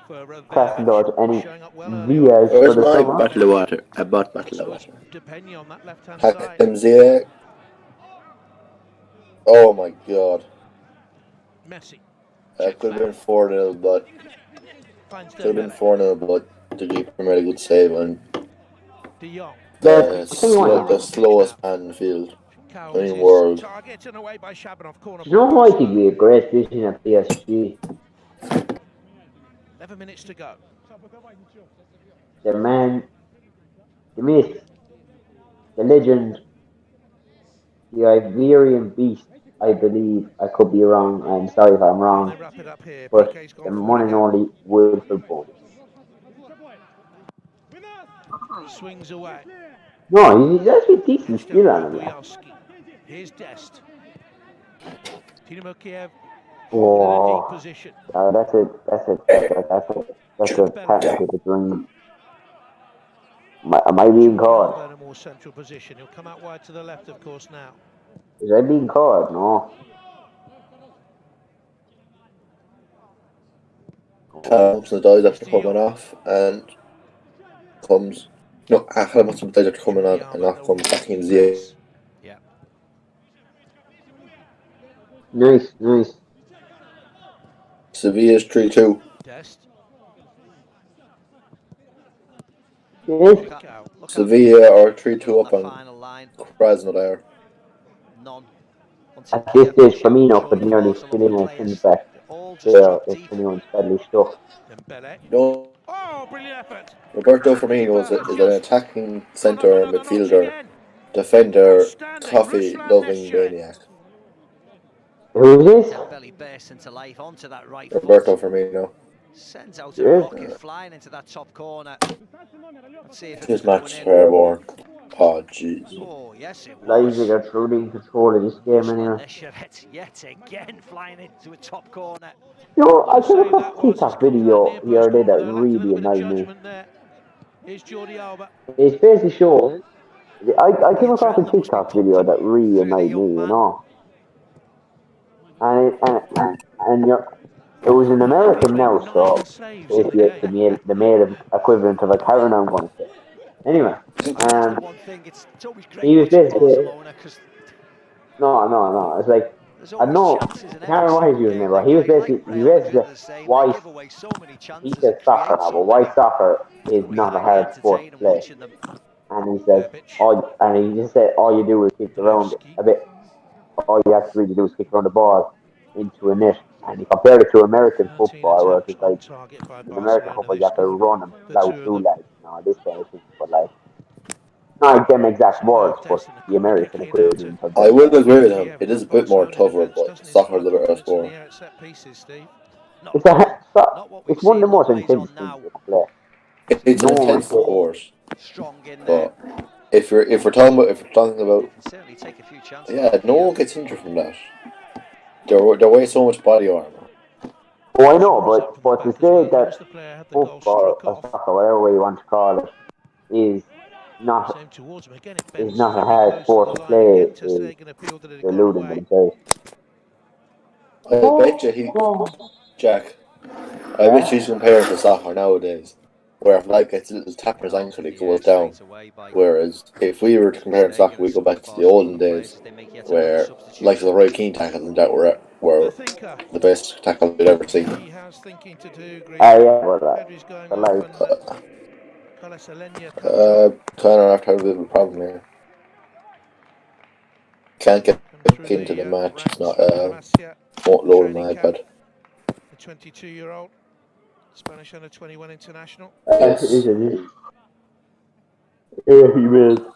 Krasnodar any Vias for the summer. Bottle of water. I bought bottle of water. Depending on that left-hand side. MZA. Oh my god. Messi. Could have been 4-0, but could have been 4-0, but the keeper made a good save and De Jong. the slowest man in the field. Cowles is world. target and away by Shabanov. Corner. Do you know who I think would be a great vision at PSG? 11 minutes to go. The man, the myth, the legend, the Iberian beast, I believe. I could be wrong. I'm sorry if I'm wrong. They wrap it up here. But PK's the gone one and only Wilfred Bonus. swings away. No, he's actually decent skill on him. Here's Dest. Dynamo Kyiv Oh, deep position. that's a partnership between. Am I being called? In a more central position. He'll come out wide to the left, of course. Now. Is I being called? No. Comes and dies after coming off, and comes. No, Ahmed and dies after coming on, and off comes back in the. Yeah. Nice, nice. Sevilla's 3-2. Dest. Yes. Sevilla are 3-2 up on Krasnodar. None. At this stage, Firmino could nearly fill in a centre back there if anyone's badly stuck. No. Oh, brilliant effort. Roberto Firmino is an attacking centre midfielder, defender, coffee-loving maniac. Who is this? Dembele bursts into life onto that right Roberto foot. Firmino. Sends out a rocket flying into that top corner. Let's see if This match is airborne. Oh, jeez. Oh, yes, it was. Leipzig are truly in control of this game anyway. Yet again flying into a top corner. You know, I came across a TikTok video the other day that really annoyed me. Here's Jordi Alba. It's basically showing. I came across a TikTok video that really annoyed me, you know. And it was an American now, so it's the male equivalent of a Karen, I'm going to say. Anyway, he was basically no. It's like I know Karen what he's using it, but he basically why he says soccer now, but why soccer is not a hard sport to play. And he says, and he just said all you do is kick around a bit. All you have to really do is kick around the ball into a net. And he compared it to American football, where it's like in American football you have to run and plow through like this kind of thing. But like not them exact words, but the American equivalent of I will agree with him. It is a bit more tougher, but soccer is a bit less boring. It's one of the most intense things to play. It's an intense sport. But if we're talking about yeah, no one gets injured from that. There weighs so much body armor. Oh, I know, but to say that football or soccer, whatever way you want to call it, is not a hard sport to play is deluding themselves. I bet you Jack. I bet he's comparing to soccer nowadays, where if Light gets a little tap on his ankle, he goes down. Whereas if we were to compare to soccer, we go back to the olden days, where like the Roy Keane tackles and that were the best tackle we'd ever seen. Yeah, but Connor after having a bit of a problem here. Can't get back into the match. It's not won't load my iPad. The 22-year-old Spanish under-21 international. Yes. Yeah, he will.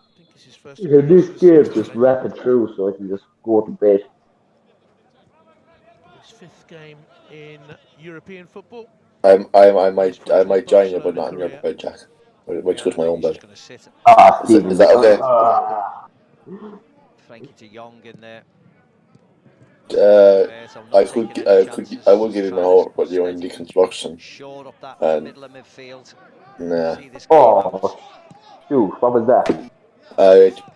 This game just wrap it through so I can just go to bed. His fifth game in European football. I might join you, but not in your bed, Jack. I might just go to my own bed. Is that okay? Frankie de Jong in there. I will give you my hope, but you're in deconstruction. Short up that middle of midfield. Nah. Oh, shoot! What was that?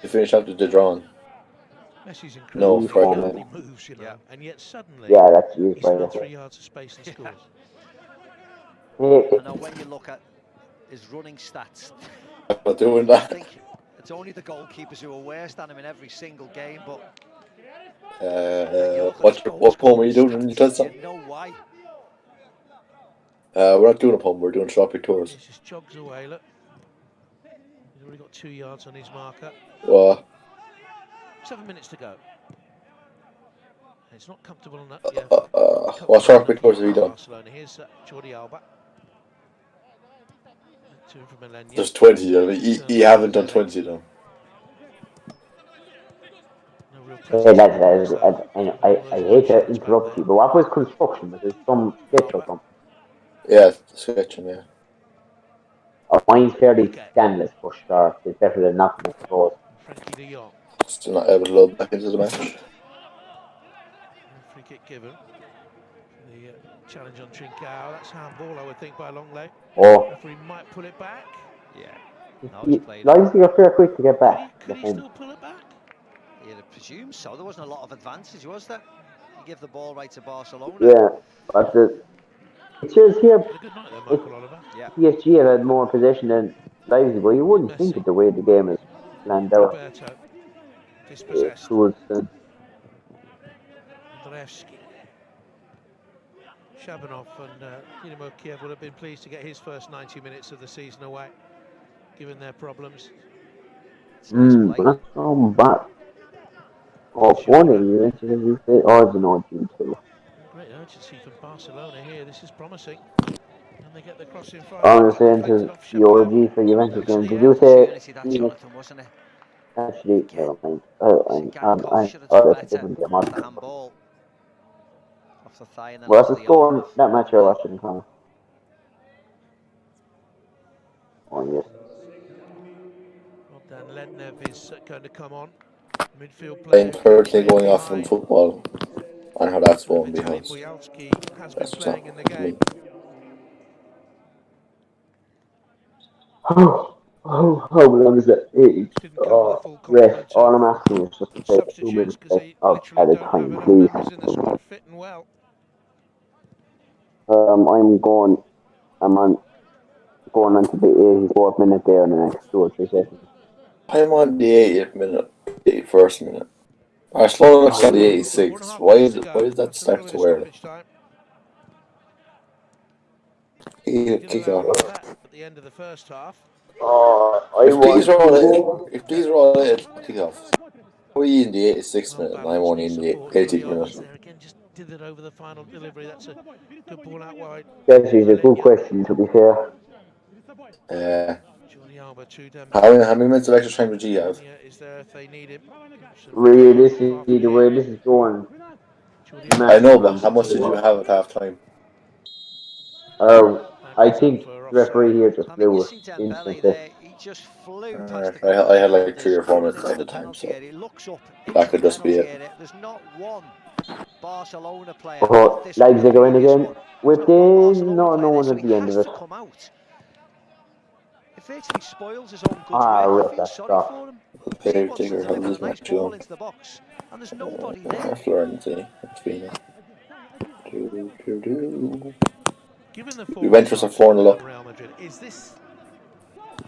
To finish after the drawing. Messi's incredible. No, Friday. Moves, you know, and yet suddenly that's you, he's got 3 yards of space and scores. I know when you look at his running stats. I'm not doing that. I think it's only the goalkeepers who are worse than him in every single game, but. What poem are you doing in the touchdown? You know why? We're not doing a poem, we're doing shopping tours. He just jogs away, look. He's already got 2 yards on his marker. What? 7 minutes to go. It's not comfortable enough. What sharp records have you done? Barcelona. Here's Jordi Alba. From Millennium. There's 20 though. You haven't done 20 though. Hey lads, I hate to interrupt you, but what was construction? Was it some sketch or something? Yeah, sketching, yeah. Oh, mine's fairly scandalous for sure. It's better than nothing, I suppose. Still not able to load back into the match. Free kick given. The challenge on Trincao. That's handball, I would think, by Longley. Oh. Referee might pull it back. Yeah. Livesy are fair quick to get back. Could he still pull it back? You'd presume so. There wasn't a lot of advantage, was there? You give the ball right to Barcelona. Yeah, but it says here PSG have had more possession than Livesy, but you wouldn't think it the way the game is planned out. Dispossessed. Coulson. Andreevski. Shabanov and Dynamo Kyiv would have been pleased to get his first 90 minutes of the season away, given their problems. That's so bad. Oh, 1 you mentioned you say odds and odds you too. Great urgency from Barcelona here. This is promising. And they get the cross in front. I'm saying to the OG for Juventus game. Did you say actually never mind. That's a different game. Handball off the thigh and then What's the score on that match you're watching, Connor? Oh yes. Dan Lednev is going to come on. Midfield I'm currently going off from football and how that's going to be housed. Has been playing in the game. How long is it? Rest. All I'm asking is just to take 2 minutes at a time, please. I'm going on to the 84th minute there in the next 2 or 3 seconds. I'm on the 80th minute, 81st minute. Barcelona's on the 86th. Why is that start so early? Kick off. At the end of the first half. If these are all at kick off, we in the 86th minute and I'm only in the 80th minute. Again, just did it over the final delivery. That's a good ball out wide. That is a good question, to be fair. How many minutes of extra time did you have? Realistically, the way this is going. I know, but how much did you have at half time? I think the referee here just blew it instantly. I had like 3 or 4 minutes at the time, so that could just be it. There's not one Barcelona player. Leipzig are in again. Within no one at the end of it. It virtually spoils his own good work. I feel sorry for him. He wants to deliver a nice ball into the box, and there's nobody there. Florenzi, we went for some 4-0 up. Real Madrid. Is this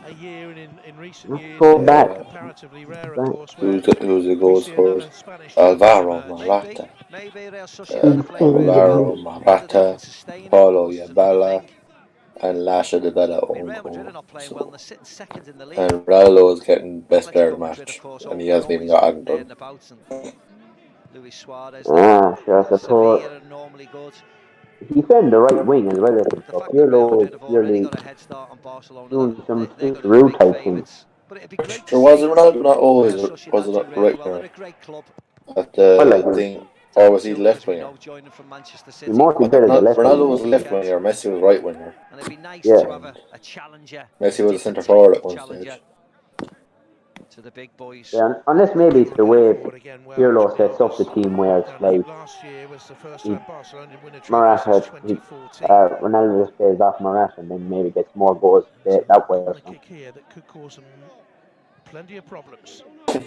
a year in recent years comparatively rare, of course? Who's the goal scorer? Alvaro Morata. Alvaro Morata, Paulo Ybala, and Lasha de Bella own goal. And Ronaldo is getting best player of the match, and he hasn't even got Agden done. Sure, I suppose. He found the right wing as well. Pirlo clearly doing some Giroud type things. Sure, was it Ronaldo not always? Was it not the right winger at the thing? Or was he the left winger? He might be better than left winger. Ronaldo was the left winger, Messi was right winger. Yeah. Messi was a centre forward at one stage. To the big boys. Yeah, unless maybe it's the way Pirlo sets up the team where it's like Morata, Ronaldo just plays off Morata and then maybe gets more goals that way or something. That could cause them plenty of problems.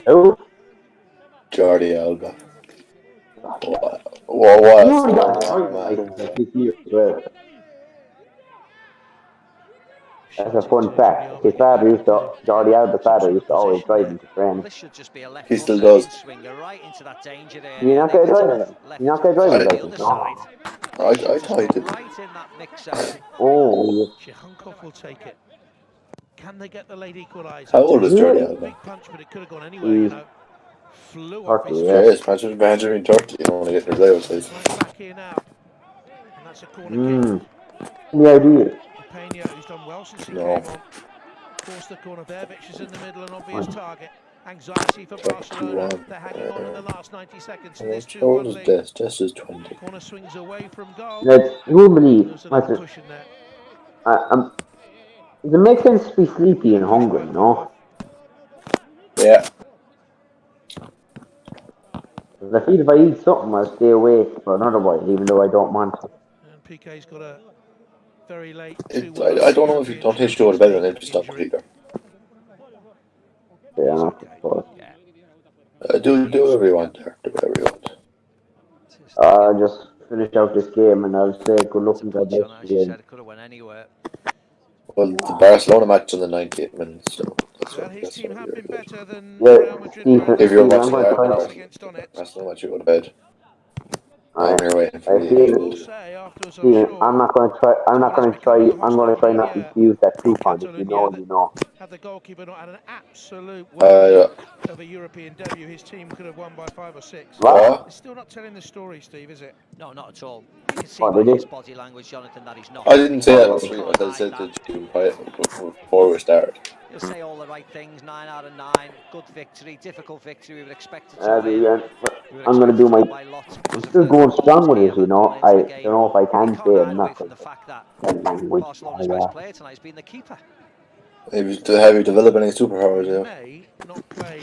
Oh, Jordi Alba. That's a fun fact. His father Jordi Alba's father used to always drive him to training. He still does. You're not going to drive it? You're not going to drive it? I thought he did. Oh. Chehunkov will take it. Can they get the late equaliser? How old is Jordi Alba? Big punch, but it could have gone anywhere, you know. flew off his Yeah. Yes, imagine Benjamin 30, you don't want to get your Leo size. back here now. And that's a corner kick. The idea. Pena, who's done well since he No. came on. Forced the corner there. Vich is in the middle, an obvious target. Anxiety for Barcelona. They're hanging on in the last 90 seconds in this 2-1 lead. This is 20. Corner swings away from goal. Who believe? There's a little push in there. Does it make sense to be sleepy and hungry, you know? Yeah. I feel if I eat something, I'll stay awake for another while, even though I don't want to. And PK's got a very late I don't know if you don't take you go to bed and then just stop either. Yeah, Do whatever you want there. Do whatever you want. Just finish out this game and I'll say good luck in God bless you. Could have went anywhere. Well, the Barcelona match in the 98 minutes, so that's what his team have been better than Real Madrid. If you're watching that Barcelona match, you go to bed. I'm here waiting for you. I'm not going to try. I'm going to try not to use that coupon. If you know, you know. Had the goalkeeper not had an absolute of a European debut, his team could have won by 5 or 6. What? It's still not telling the story, Steve, is it? No, not at all. You can see by his body language, Jonathan, that he's not. I didn't say that. I said that before we started. He'll say all the right things. 9 out of 9. Good victory. Difficult victory. We would expect it to win. I'm going to do my. I'm still going strong with it, you know. I don't know if I can say it enough. Barcelona's best player tonight has been the keeper. Have you developed any superpowers yet? May not play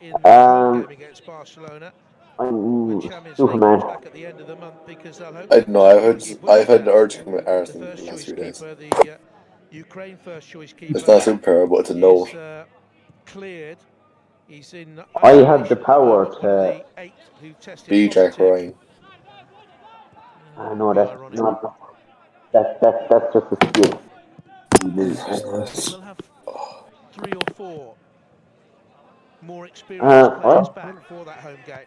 in the game against Barcelona. Superman. Back at the end of the month because they'll hope I don't know. I've had an urge to commit arson in the last few days. The Ukraine first choice keeper. It's not a superpower, but it's a note. Cleared. He's in. I have the power to be Jack Ryan. I know that's not. That's just a skill. We'll have 3 or 4 more experienced players back for that home game.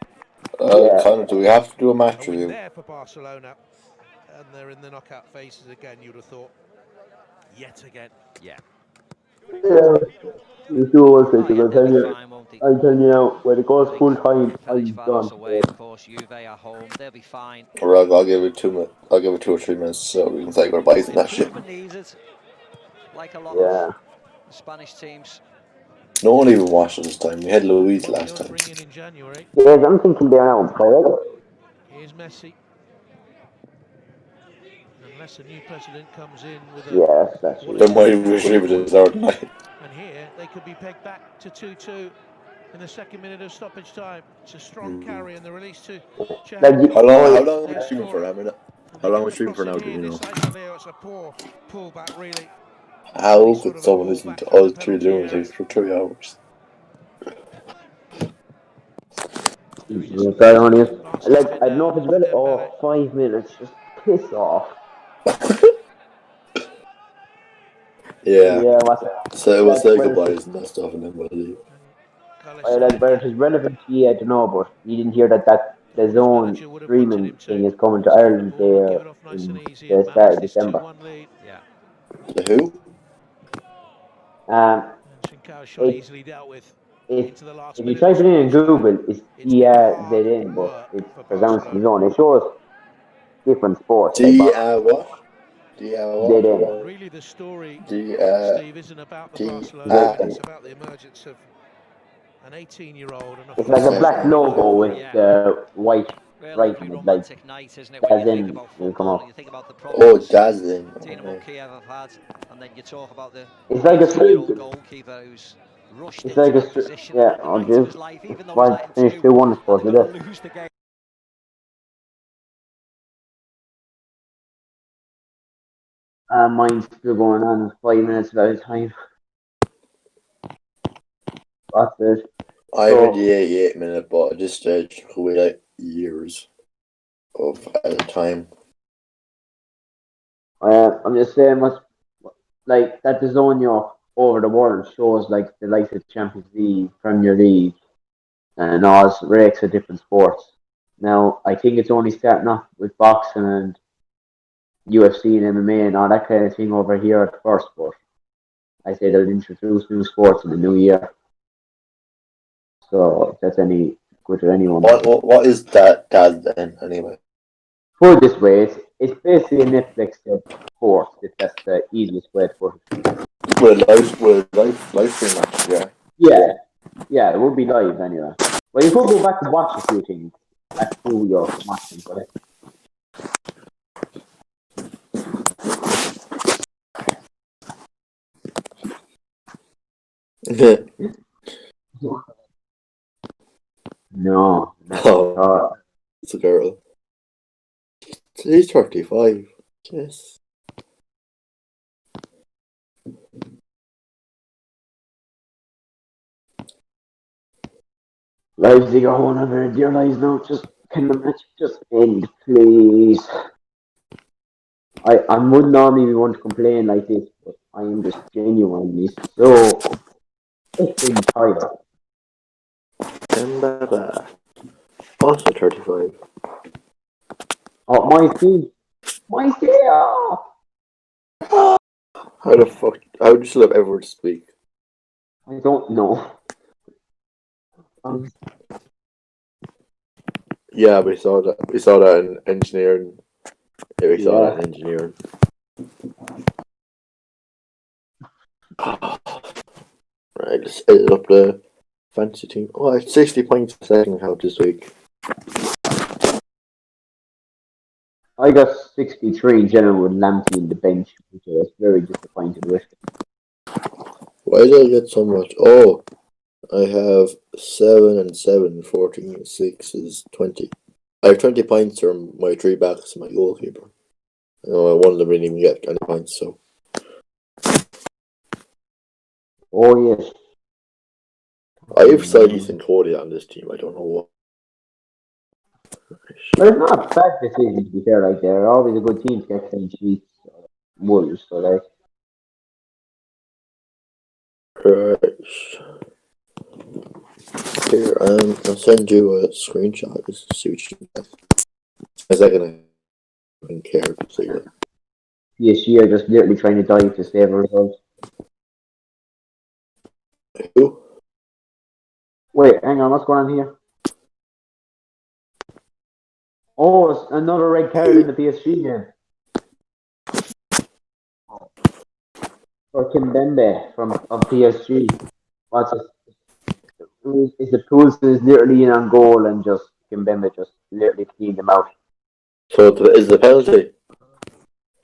Connor, do we have to do a match review? There for Barcelona, and they're in the knockout phases again. You'd have thought. Yet again. Yeah. You do one thing, because I'll tell you now, when it goes full time, I'm done. Away, of course, Juve are home. They'll be fine. I'll give it 2 minutes. I'll give it 2 or 3 minutes so we can say goodbye to that shit. Like a lot of Spanish teams. No one even watched this time. We had Louise last time. Yes, I'm thinking they're now on Here's Messi. Unless a new president comes in with a... Then why we stream it this hour tonight? And here they could be pegged back to 2-2 in the second minute of stoppage time. It's a strong carry and the release to How long are we streaming for now? How long are we streaming for now, do you know? It's a poor pullback, really. How could someone listen to all 3 lunatics for 3 hours? I don't know if it's better. 5 minutes, just piss off. Yeah. So we'll say goodbyes and that stuff and then we'll leave. Whether it is relevant to you, I don't know, but you didn't hear that the zone streaming thing is coming to Ireland there in the start of December. Yeah. The who? If you type it in Google, it's DRZN, but it's pronounced the zone. It shows different sports. What? Really, the story, Steve, isn't about the Barcelona. It's about the emergence of an 18-year-old. It's like a black logo with white writing. It's like night, isn't it? When you think about football, you think about the problems Dynamo Kyiv have had, and then you talk about the it's like a goalkeeper who's rushed it's into like that position. Yeah, I'll just finish 2-1 for today. Lose the game. Mine's still going on 5 minutes at a time. That's it. I'm in the 88-minute, but at this stage, we like years of at a time. I'm just saying, like that the zone over the world shows like the likes of Champions League, Premier League, and all rakes of different sports. Now, I think it's only starting off with boxing and UFC and MMA and all that kind of thing over here at first, but I say they'll introduce new sports in the new year. So if that's any good to anyone. What is that then anyway? Put it this way, it's basically a Netflix course, if that's the easiest way to put it. With live stream match, yeah. Yeah, it would be live anyway. Well, you could go back and watch a few things through your matching, but no. Oh, it's a girl. She's 35. Yes. Lives go on over your lives now. Just can the match just end, please? I would normally want to complain like this, but I am just genuinely so effing tired. Also 35. Oh, my team! How the fuck? How would you still have ever to speak? I don't know. Yeah, we saw that. We saw that in engineering. Yeah, we saw that in engineering. Right, let's edit up the fantasy team. Oh, I had 60 points a second half this week. I got 63 in general with Lamptey in the bench, which I was very disappointed with. Why did I get so much? Oh, I have 7 and 7, 14, 6 is 20. I have 20 points from my 3 backs and my goalkeeper. One of them didn't even get 20 points, so. Oh, yes. I have Silas and Cody on this team. I don't know what. But it's not a bad decision, to be fair. Like, they're always a good team to get clean sheets. Wolves, so like. Right. Here, I'll send you a screenshot just to see what you get. A second, I don't care to see it. PSG are just literally trying to dive to save a result. Who? Wait, hang on, what's going on here? Oh, it's another red card in the PSG game. For Kimbembe of PSG. What's it? Is the Pools is literally in on goal and just Kimbembe just literally cleaned them out. So is the penalty?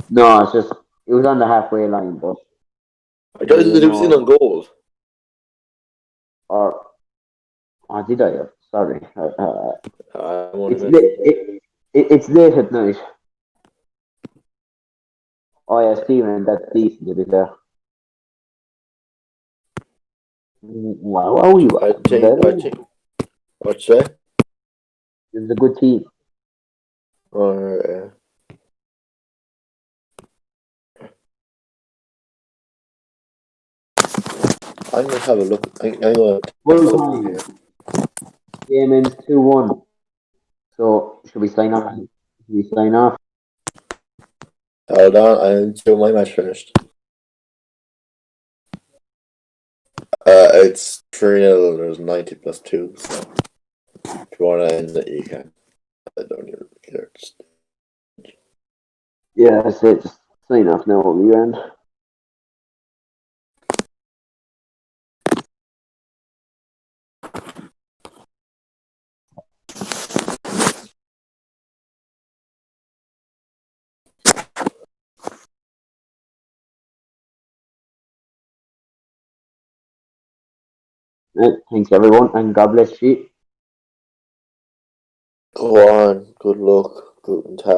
No, it's just it was on the halfway line, but I thought it was in on goal. Or did I? Sorry. It's late at night. Oh yeah, Steven, that's decent to be there. Wow, how are you? I think. What's that? It's a good team. I'm gonna have a look. I'm gonna. Game ends 2-1. So should we sign off? Hold on, until my match finished. It's 3-0. There's 90 plus 2. So if you want to end it, you can. I don't even care. Yeah, that's it. Just sign off now on your end. Right, thanks everyone, and God bless you. Go on. Good luck. Guten Tag.